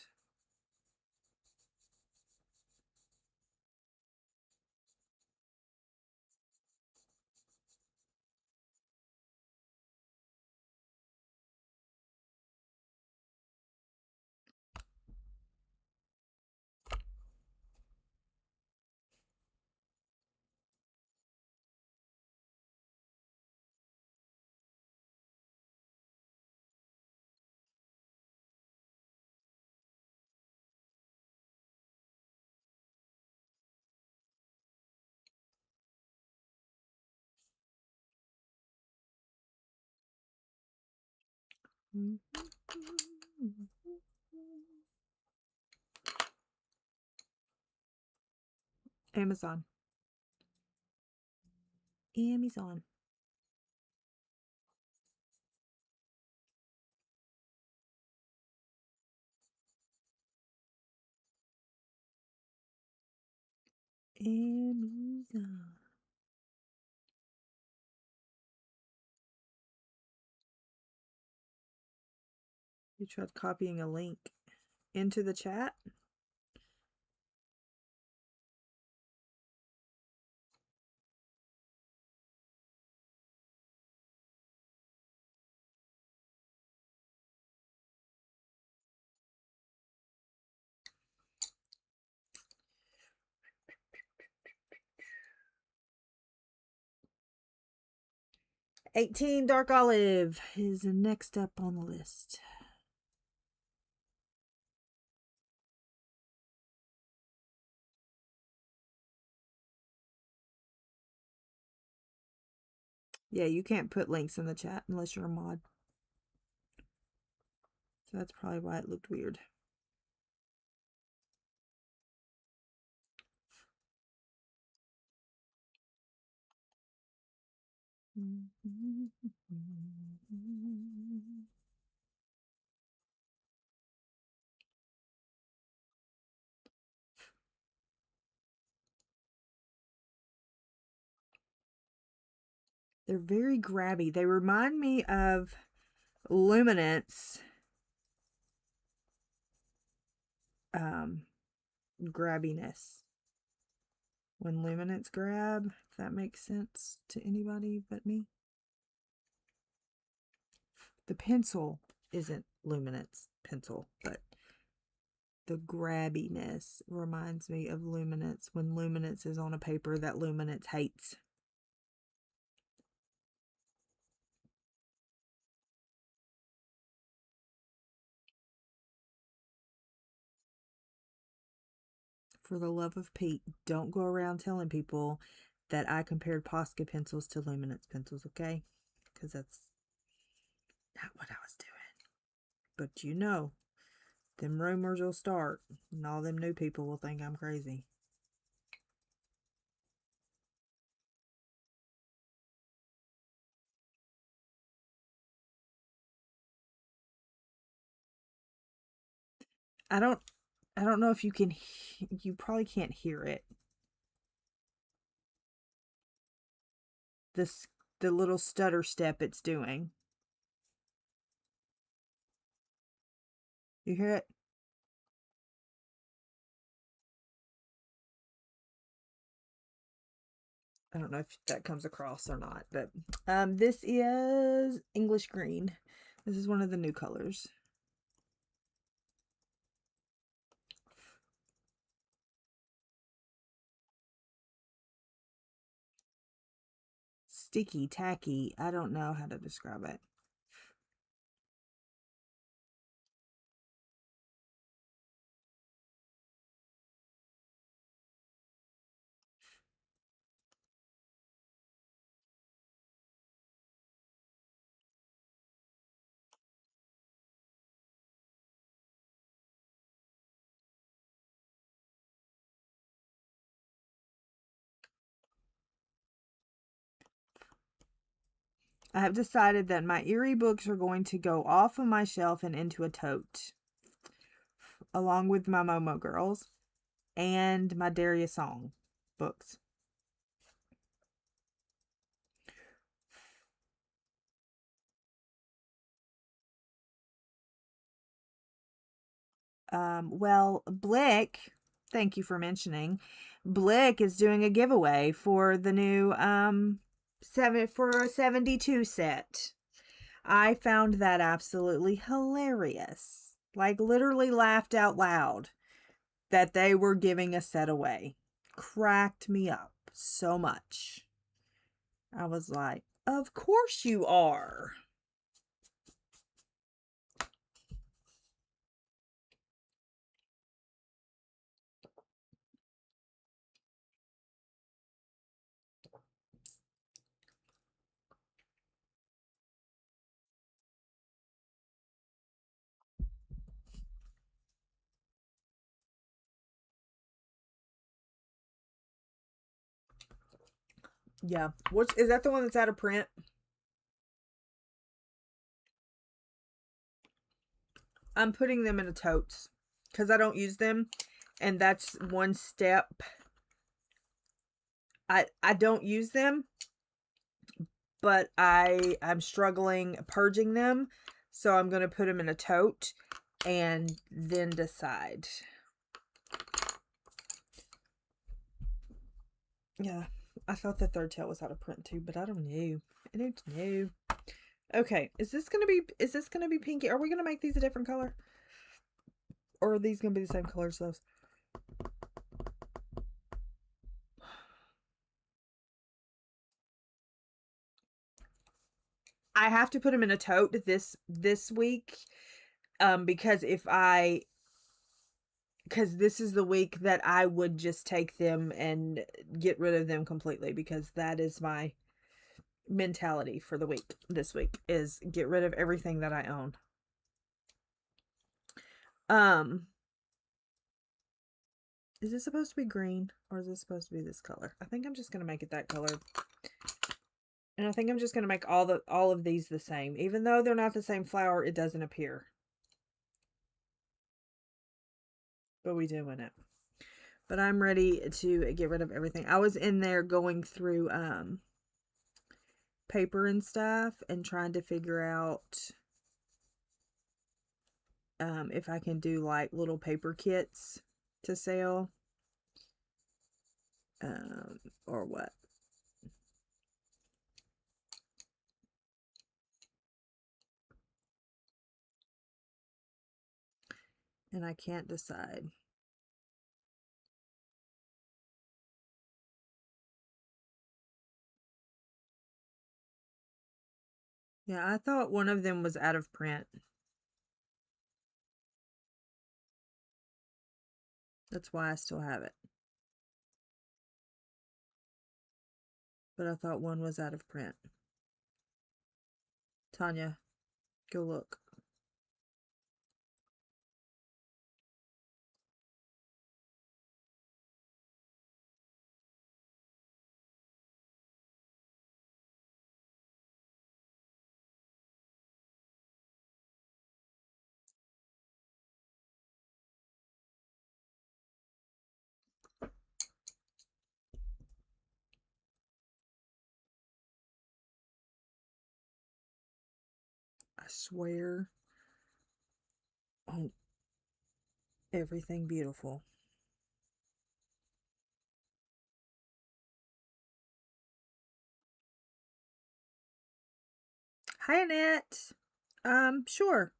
S1: Amazon. Amazon. Amazon. You tried copying a link into the chat? $18 dark olive is next up on the list. Yeah, you can't put links in the chat unless you're a mod. So that's probably why it looked weird. They're very grabby. They remind me of Luminance grabbiness. When Luminance grab, if that makes sense to anybody but me. The pencil isn't Luminance pencil, but the grabbiness reminds me of Luminance when Luminance is on a paper that Luminance hates. For the love of Pete, don't go around telling people that I compared Posca pencils to Luminance pencils, okay? Because that's not what I was doing. But you know, them rumors will start, and all them new people will think I'm crazy. I don't know if you can, you probably can't hear it. The little stutter step it's doing. You hear it? I don't know if that comes across or not, but this is English green. This is one of the new colors. Sticky, tacky. I don't know how to describe it. I have decided that my eerie books are going to go off of my shelf and into a tote, along with my Momo Girls and my Darius Song books. Well, Blick, thank you for mentioning. Blick is doing a giveaway for the new for a 72 set. I found that absolutely hilarious. Like literally laughed out loud that they were giving a set away. Cracked me up so much. I was like, of course you are. Yeah. Which is that the one that's out of print? I'm putting them in a totes because I don't use them, and that's one step. I don't use them, but I'm struggling purging them, so I'm going to put them in a tote and then decide. Yeah, I thought the third tail was out of print too, but I don't know. I don't know. Okay, is this gonna be pinky? Are we gonna make these a different color? Or are these gonna be the same color as those? I have to put them in a tote this week, because because this is the week that I would just take them and get rid of them completely, because that is my mentality for the week. This week is get rid of everything that I own. Is this supposed to be green, or is this supposed to be this color? I think I'm just going to make it that color. And I think I'm just going to make all of these the same. Even though they're not the same flower, it doesn't appear. But we doing it. But I'm ready to get rid of everything. I was in there going through paper and stuff and trying to figure out if I can do like little paper kits to sell, or what. And I can't decide. Yeah, I thought one of them was out of print. That's why I still have it. But I thought one was out of print. Tanya, go look. I swear on everything beautiful. Hi, Annette. Sure.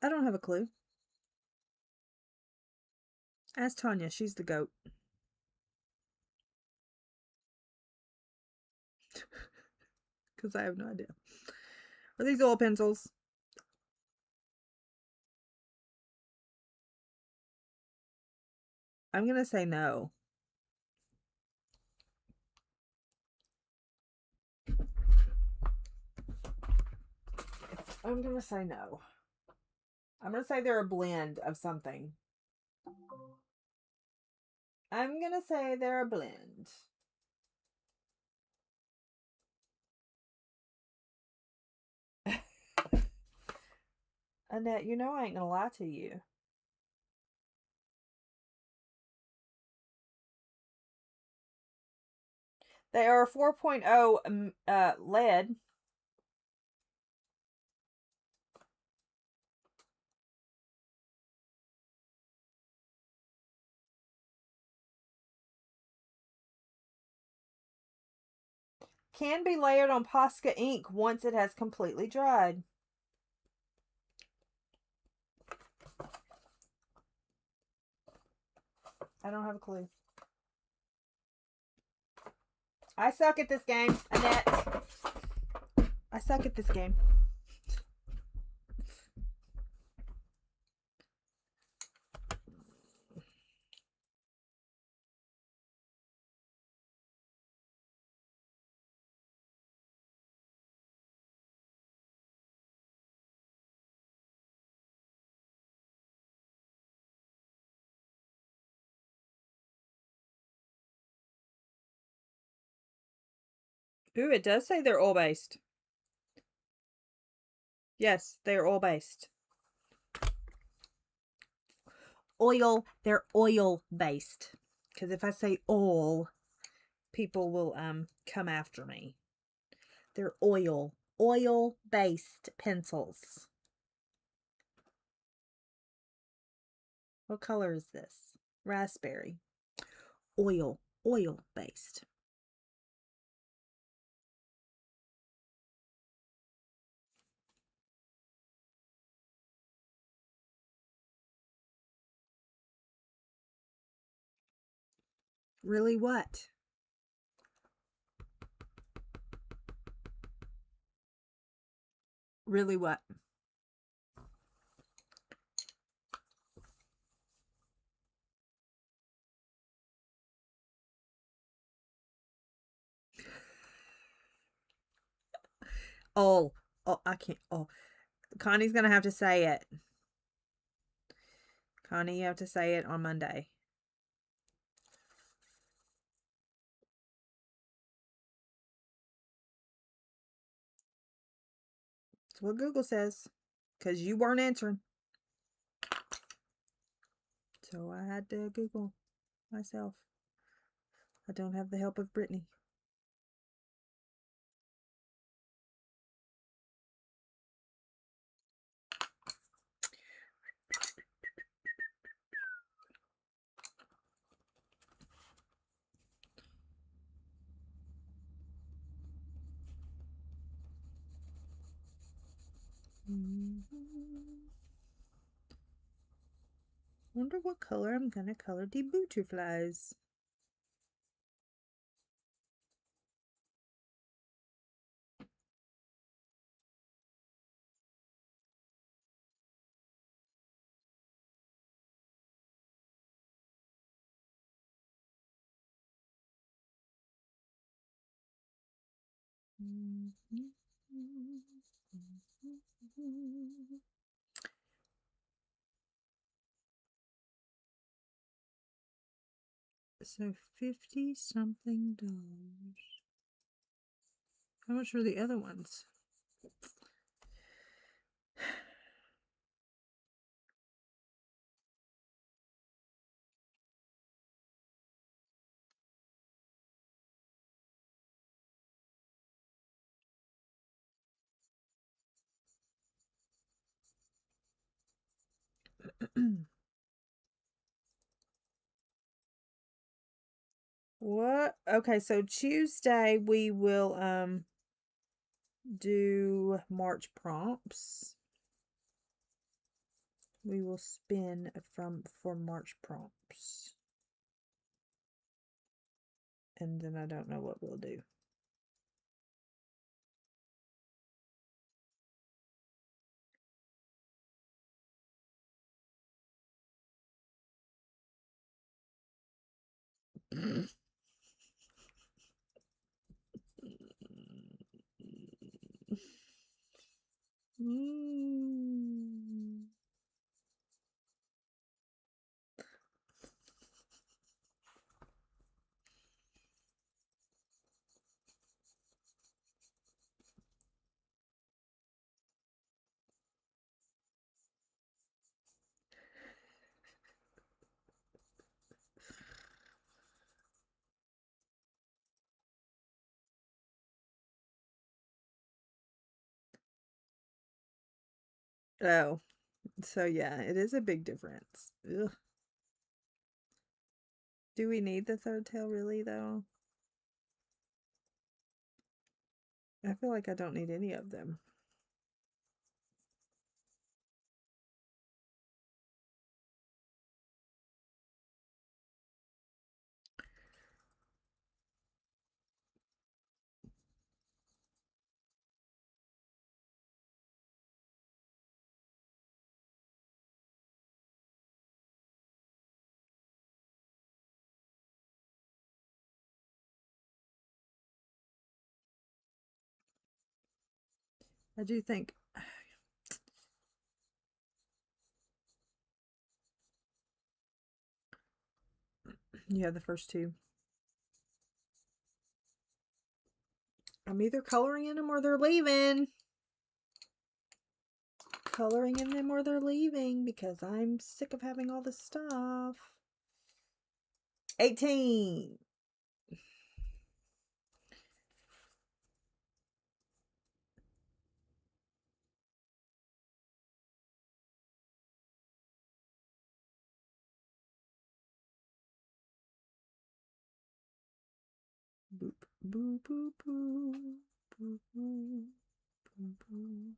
S1: I don't have a clue. Ask Tanya. She's the goat. Because I have no idea. Are these oil pencils? I'm going to say no. I'm going to say no. I'm going to say they're a blend of something. I'm going to say they're a blend. Annette, you know I ain't going to lie to you. They are 4.0 lead. Can be layered on Posca ink once it has completely dried. I don't have a clue. I suck at this game, Annette. I suck at this game. Ooh, it does say they're oil-based. Yes, they're oil-based. They're oil-based. Because if I say oil, people will come after me. They're oil-based pencils. What color is this? Raspberry. Oil-based. Really what? Really what? Oh, I can't. Oh, Connie's going to have to say it. Connie, you have to say it on Monday. That's what Google says. Because you weren't answering. So I had to Google myself. I don't have the help of Brittany. Wonder what color I'm gonna color the butterflies. So $50-something. How much were the other ones? What? Okay, so Tuesday we will do March prompts. We will spin for March prompts. And then I don't know what we'll do. Oh, so yeah, it is a big difference. Ugh. Do we need the third tail really, though? I feel like I don't need any of them. I do think... Yeah, the first two. I'm either coloring in them or they're leaving. Coloring in them or they're leaving because I'm sick of having all this stuff. 18. Boop, boop, boop, boop, boop, boop, boop, boop.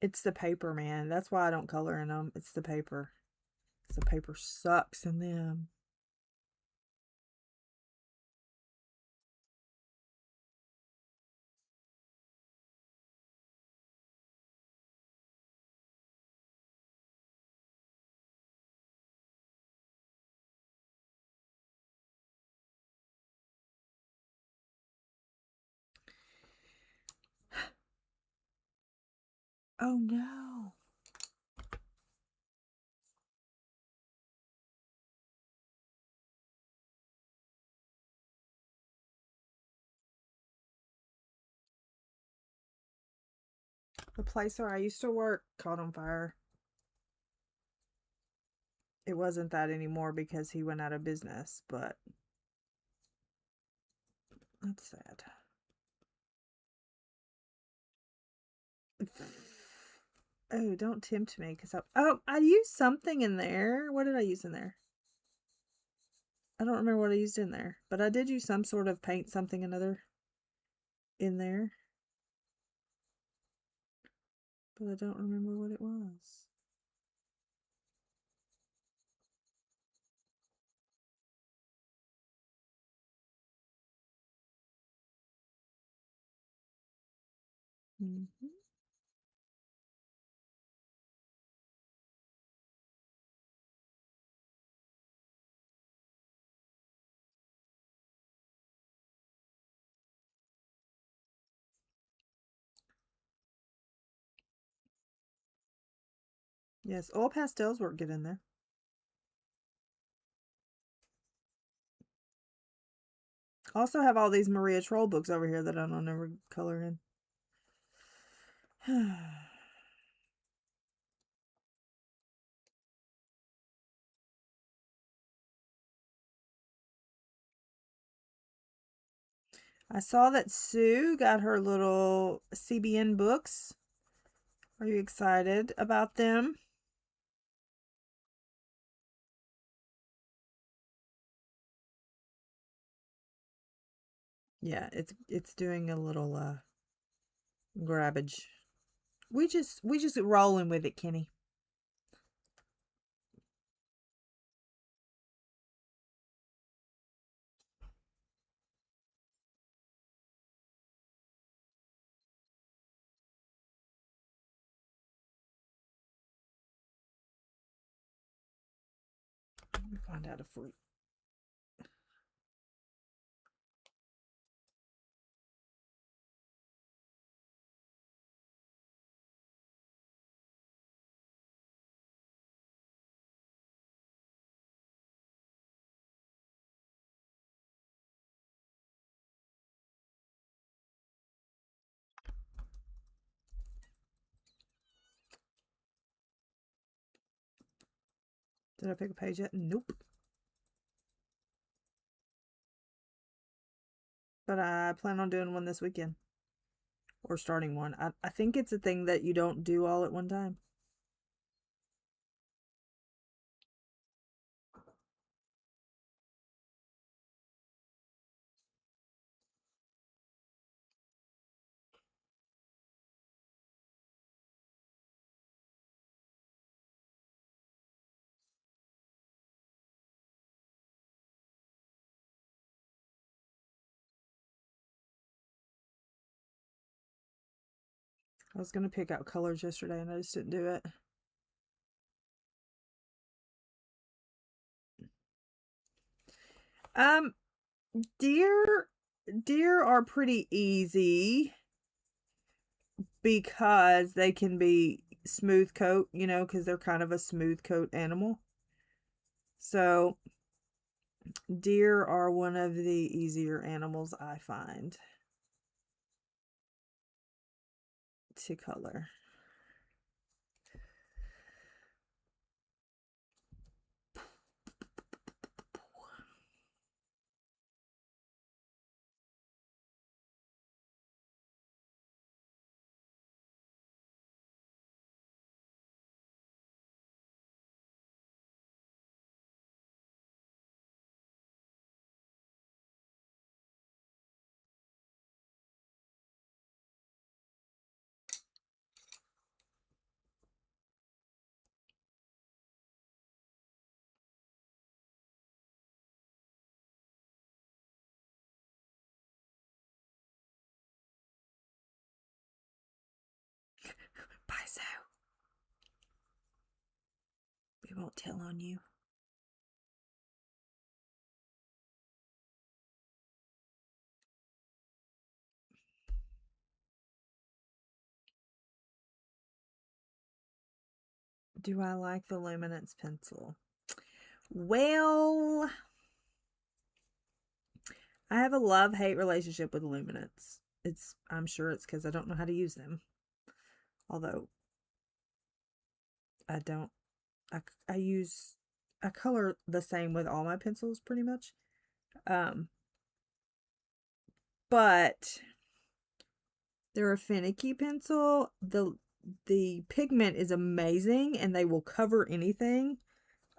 S1: It's the paper, man. That's why I don't color in them. It's the paper. The paper sucks in them. Oh no. The place where I used to work caught on fire. It wasn't that anymore because he went out of business, but that's sad. Oh, don't tempt me because I used something in there. What did I use in there? I don't remember what I used in there, but I did use some sort of paint something another in there. But I don't remember what it was. Mm-hmm. Yes, oil pastels work good in there. I also have all these Maria Troll books over here that I don't ever color in. I saw that Sue got her little CBN books. Are you excited about them? Yeah, it's doing a little grabbage. We just rolling with it, Kenny. Let me find out if we. Did I pick a page yet? Nope. But I plan on doing one this weekend. Or starting one. I think it's a thing that you don't do all at one time. I was going to pick out colors yesterday and I just didn't do it. Deer are pretty easy because they can be smooth coat, you know, because they're kind of a smooth coat animal. So deer are one of the easier animals I find to color. Bye, so we won't tell on you. Do I like the Luminance pencil? Well, I have a love-hate relationship with Luminance. I'm sure it's because I don't know how to use them. Although, I don't, I color the same with all my pencils pretty much. But they're a finicky pencil. The pigment is amazing and they will cover anything.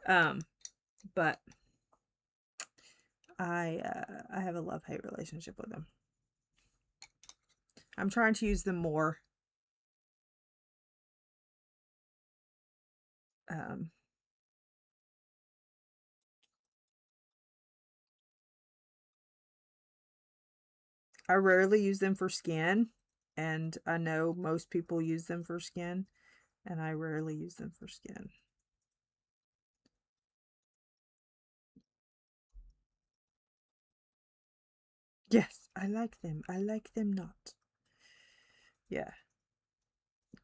S1: But I have a love-hate relationship with them. I'm trying to use them more. I rarely use them for skin, and I know most people use them for skin, and I rarely use them for skin. Yes, I like them. I like them not. Yeah.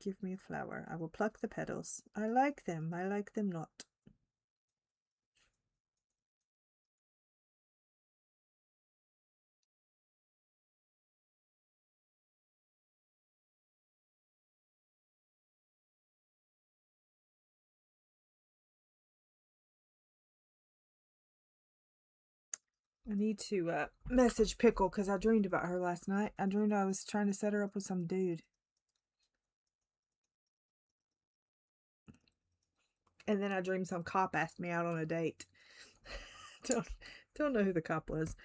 S1: Give me a flower. I will pluck the petals. I like them. I like them not. I need to message Pickle because I dreamed about her last night. I dreamed I was trying to set her up with some dude. And then I dreamed some cop asked me out on a date. don't know who the cop was.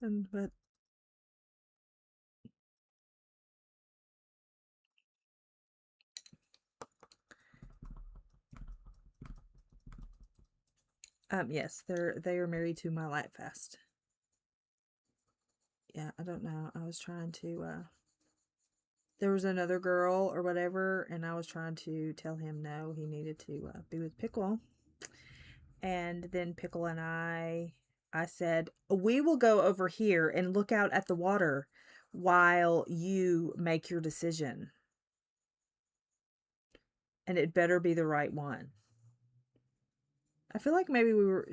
S1: But yes, they are married to my light fast. Yeah, I don't know. I was trying to there was another girl or whatever, and I was trying to tell him no, he needed to be with Pickle. And then Pickle and I said, we will go over here and look out at the water while you make your decision. And it better be the right one. I feel like maybe we were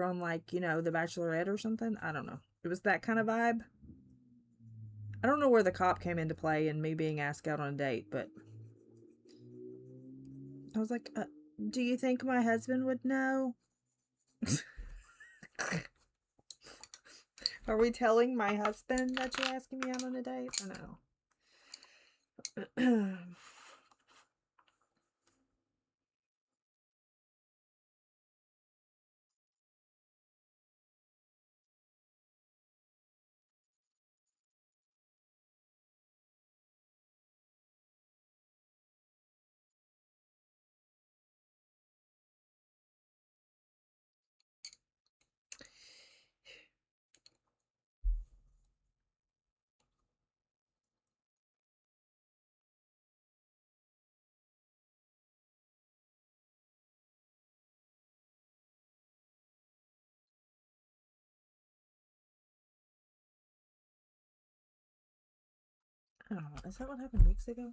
S1: on like, you know, The Bachelorette or something. I don't know. It was that kind of vibe. I don't know where the cop came into play and me being asked out on a date, but I was like, do you think my husband would know? Are we telling my husband that you're asking me out on a date? I know. Oh, is that what happened weeks ago?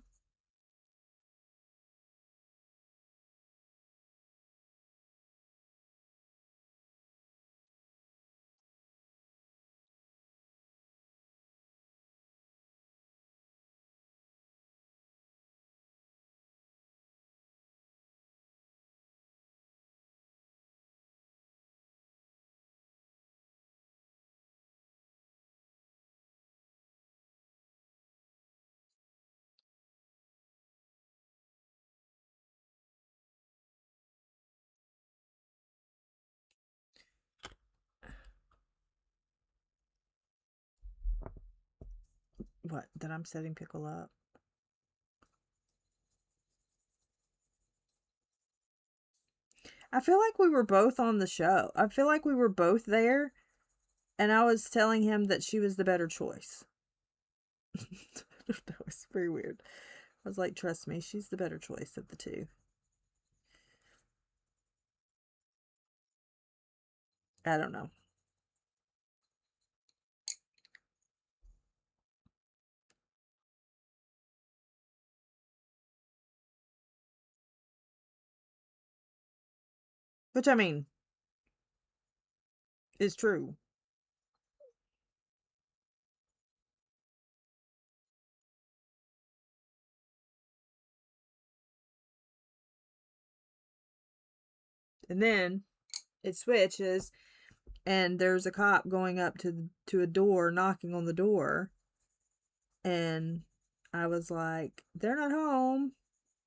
S1: What? That I'm setting Pickle up? I feel like we were both on the show. I feel like we were both there, and I was telling him that she was the better choice. I don't know. It's very weird. I was like, trust me, she's the better choice of the two. I don't know. Which, I mean, is true. And then it switches, and there's a cop going up to a door, knocking on the door, and I was like, they're not home.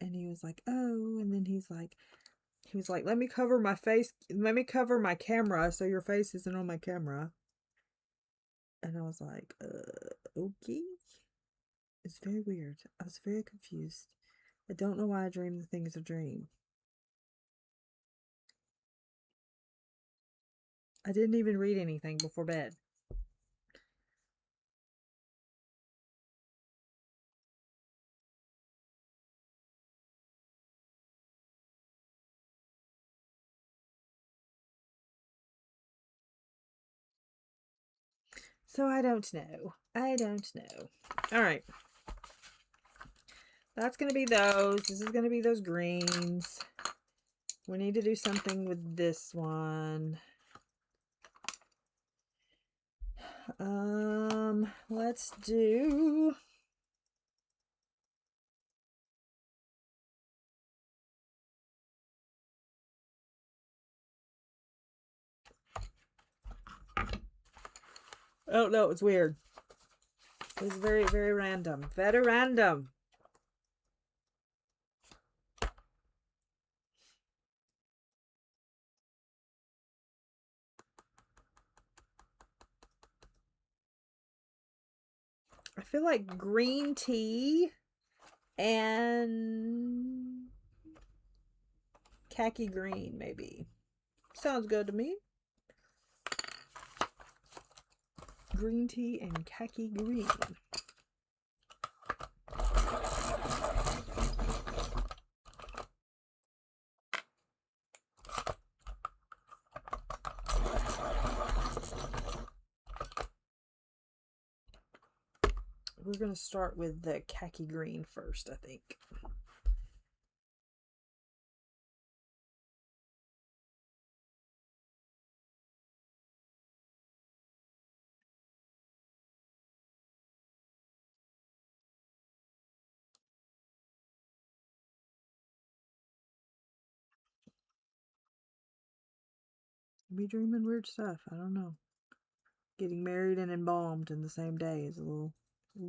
S1: And he was like, oh. And then he was like, let me cover my face, let me cover my camera so your face isn't on my camera. And I was like, okay. It's very weird. I was very confused. I don't know why I dream the things I dream. I didn't even read anything before bed. So I don't know. I don't know. All right. That's going to be those. This is going to be those greens. We need to do something with this one. Let's do... Oh, no, it's weird. It was very, very random. Very random. I feel like green tea and khaki green, maybe. Sounds good to me. Green tea and khaki green. We're going to start with the khaki green first, I think. Be dreaming weird stuff. I don't know. Getting married and embalmed in the same day is a little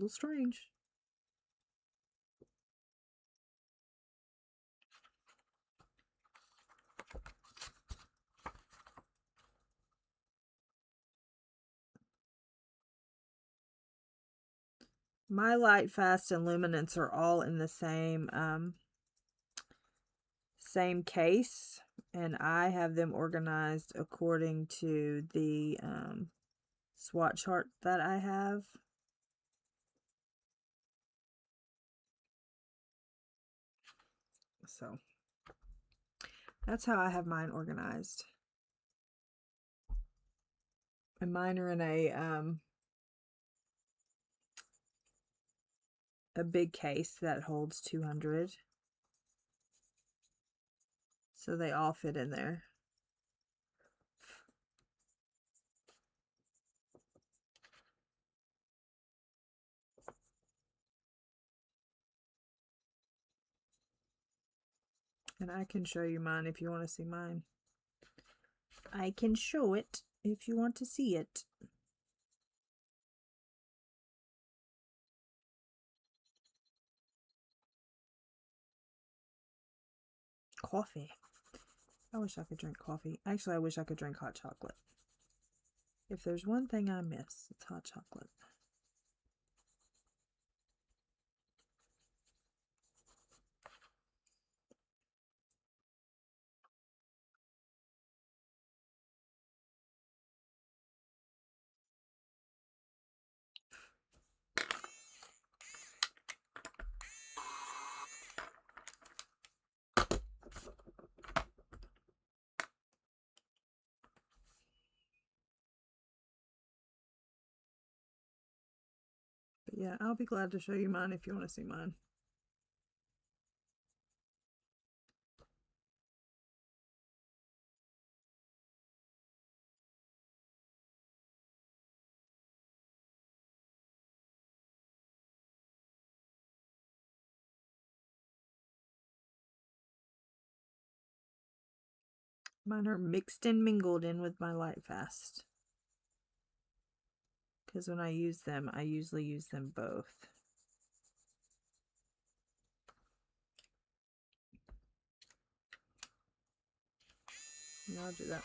S1: strange. My light, fast, and luminance are all in the same case, and I have them organized according to the swatch chart that I have. So that's how I have mine organized. And mine are in a big case that holds 200. So they all fit in there. And I can show you mine if you want to see mine. I can show it if you want to see it. Coffee. I wish I could drink coffee. Actually, I wish I could drink hot chocolate. If there's one thing I miss, it's hot chocolate. Yeah, I'll be glad to show you mine if you want to see mine. Mine are mixed and mingled in with my Light Fast. Because when I use them, I usually use them both. And I'll do that.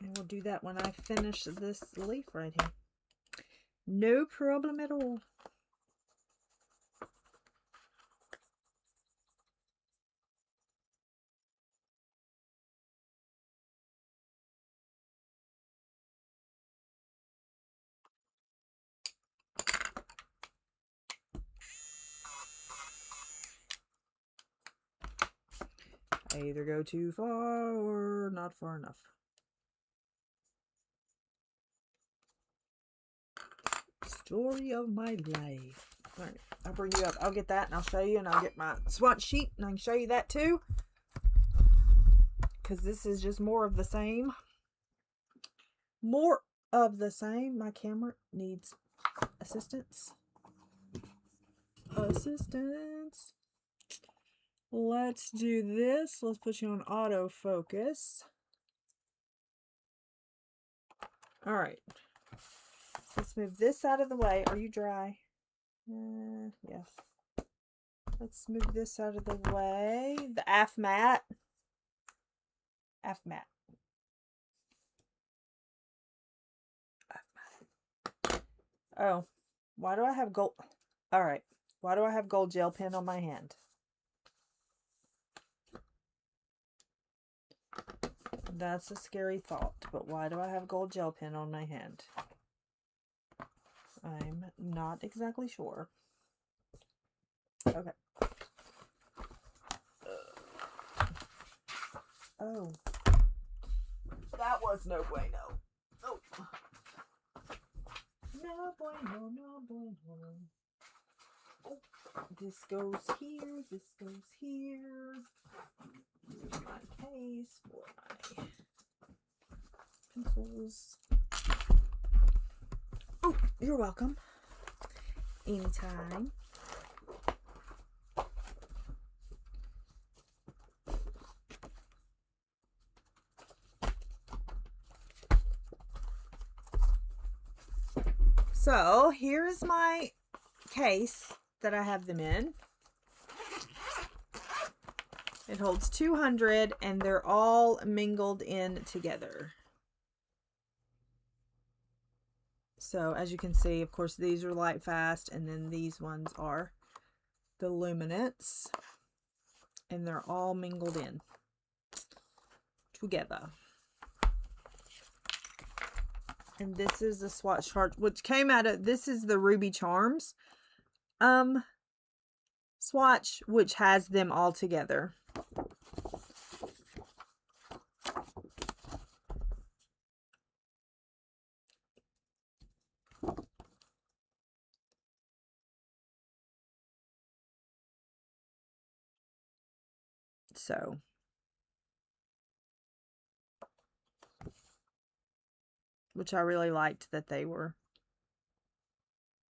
S1: And we'll do that when I finish this leaf right here. No problem at all. I either go too far or not far enough. Story of my life. All right, I'll bring you up. I'll get that and I'll show you, and I'll get my swatch sheet and I can show you that too. Because this is just more of the same. More of the same. My camera needs assistance. Assistance. Let's do this. Let's put you on autofocus. All right. Let's move this out of the way. Are you dry? Yes. Let's move this out of the way. The AF matte. AF matte. Oh, why do I have gold? All right. Why do I have gold gel pen on my hand? That's a scary thought, but why do I have gold gel pen on my hand? I'm not exactly sure. Okay. Oh. That was no bueno. Oh. No bueno, no bueno. Oh. This goes here, this goes here. Here's my case for my pencils. Oh, you're welcome. Anytime. So here's my case that I have them in. It holds 200 and they're all mingled in together. So as you can see, of course, these are Light Fast, and then these ones are the Luminance, and they're all mingled in together. And this is the swatch chart, which came out of, this is the Ruby Charms swatch, which has them all together. So which I really liked that they were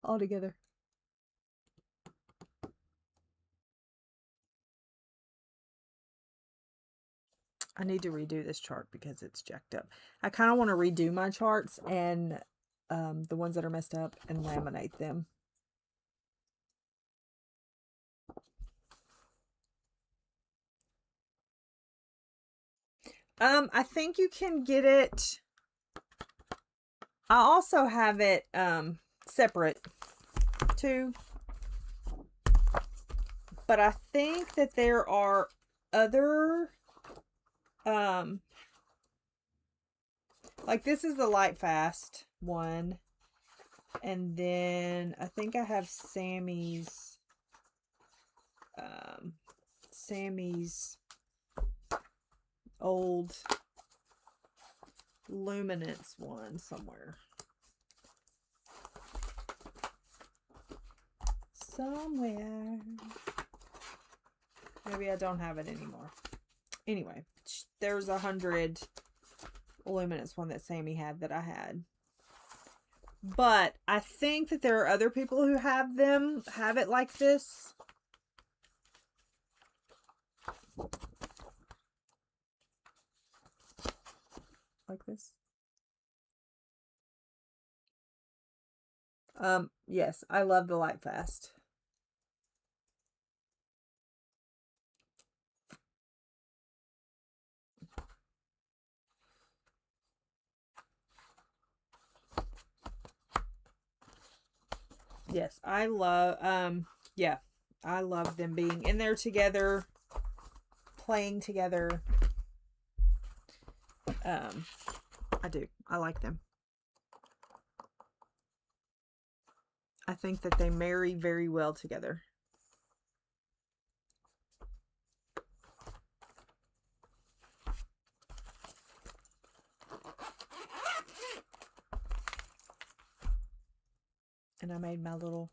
S1: all together. I need to redo this chart because it's jacked up. I kind of want to redo my charts and the ones that are messed up and laminate them. I think you can get it. I also have it separate too. But I think that there are other like this is the Light Fast one. And then I think I have Sammy's old Luminance one somewhere. somewhere. Maybe I don't have it anymore. Anyway, there's 100 luminous one that Sammy had that I had. But I think that there are other people who have it like this. Like this. Yes, I love the Light Fast. Yes, I love, yeah, I love them being in there together, playing together. I do. I like them. I think that they marry very well together. And I made my little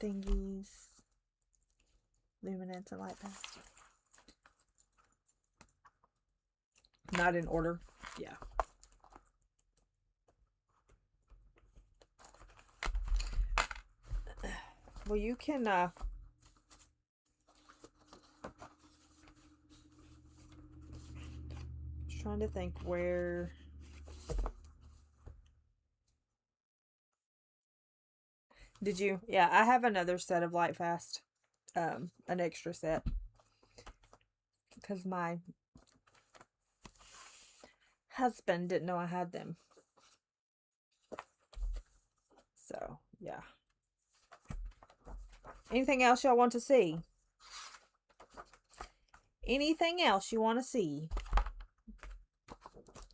S1: thingies, luminance and Light Fast. Not in order. Yeah. Well, you can, just trying to think where. Did you? Yeah, I have another set of Light Fast, an extra set, because my husband didn't know I had them. So, yeah. Anything else y'all want to see? Anything else you want to see?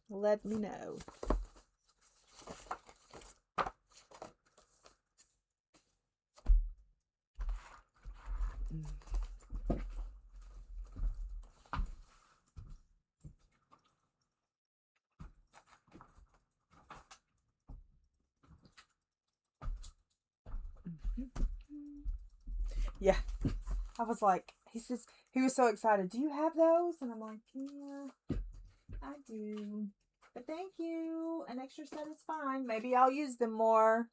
S1: Let me know. Yeah, I was like, he was so excited. Do you have those? And I'm like, yeah, I do. But thank you. An extra set is fine. Maybe I'll use them more.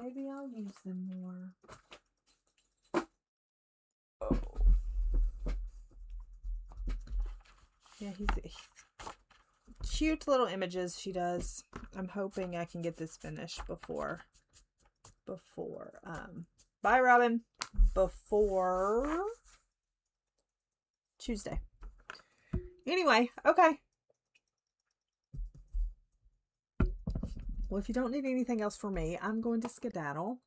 S1: Maybe I'll use them more. Oh. Yeah, he's cute little images she does. I'm hoping I can get this finished before bye Robin, before Tuesday. Anyway, okay. Well, if you don't need anything else for me, I'm going to skedaddle.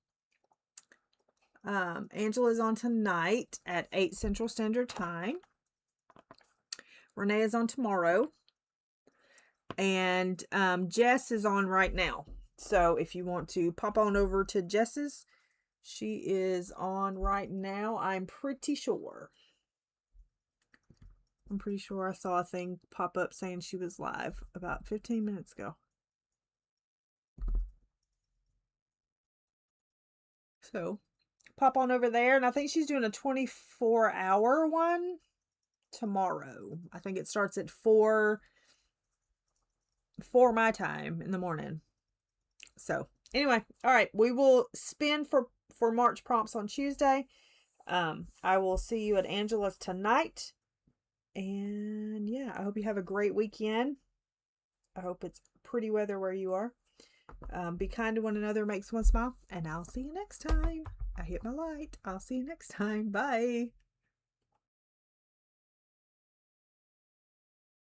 S1: Angela's on tonight at 8 Central Standard Time. Renee is on tomorrow. And Jess is on right now. So if you want to pop on over to Jess's, she is on right now, I'm pretty sure. I'm pretty sure I saw a thing pop up saying she was live about 15 minutes ago. So pop on over there. And I think she's doing a 24-hour one tomorrow. I think it starts at 4 my time in the morning. So anyway, all right, we will spin for March prompts on Tuesday. I will see you at Angela's tonight. And yeah, I hope you have a great weekend. I hope it's pretty weather where you are. Be kind to one another, makes one smile. And I'll see you next time. I hit my light. I'll see you next time. Bye.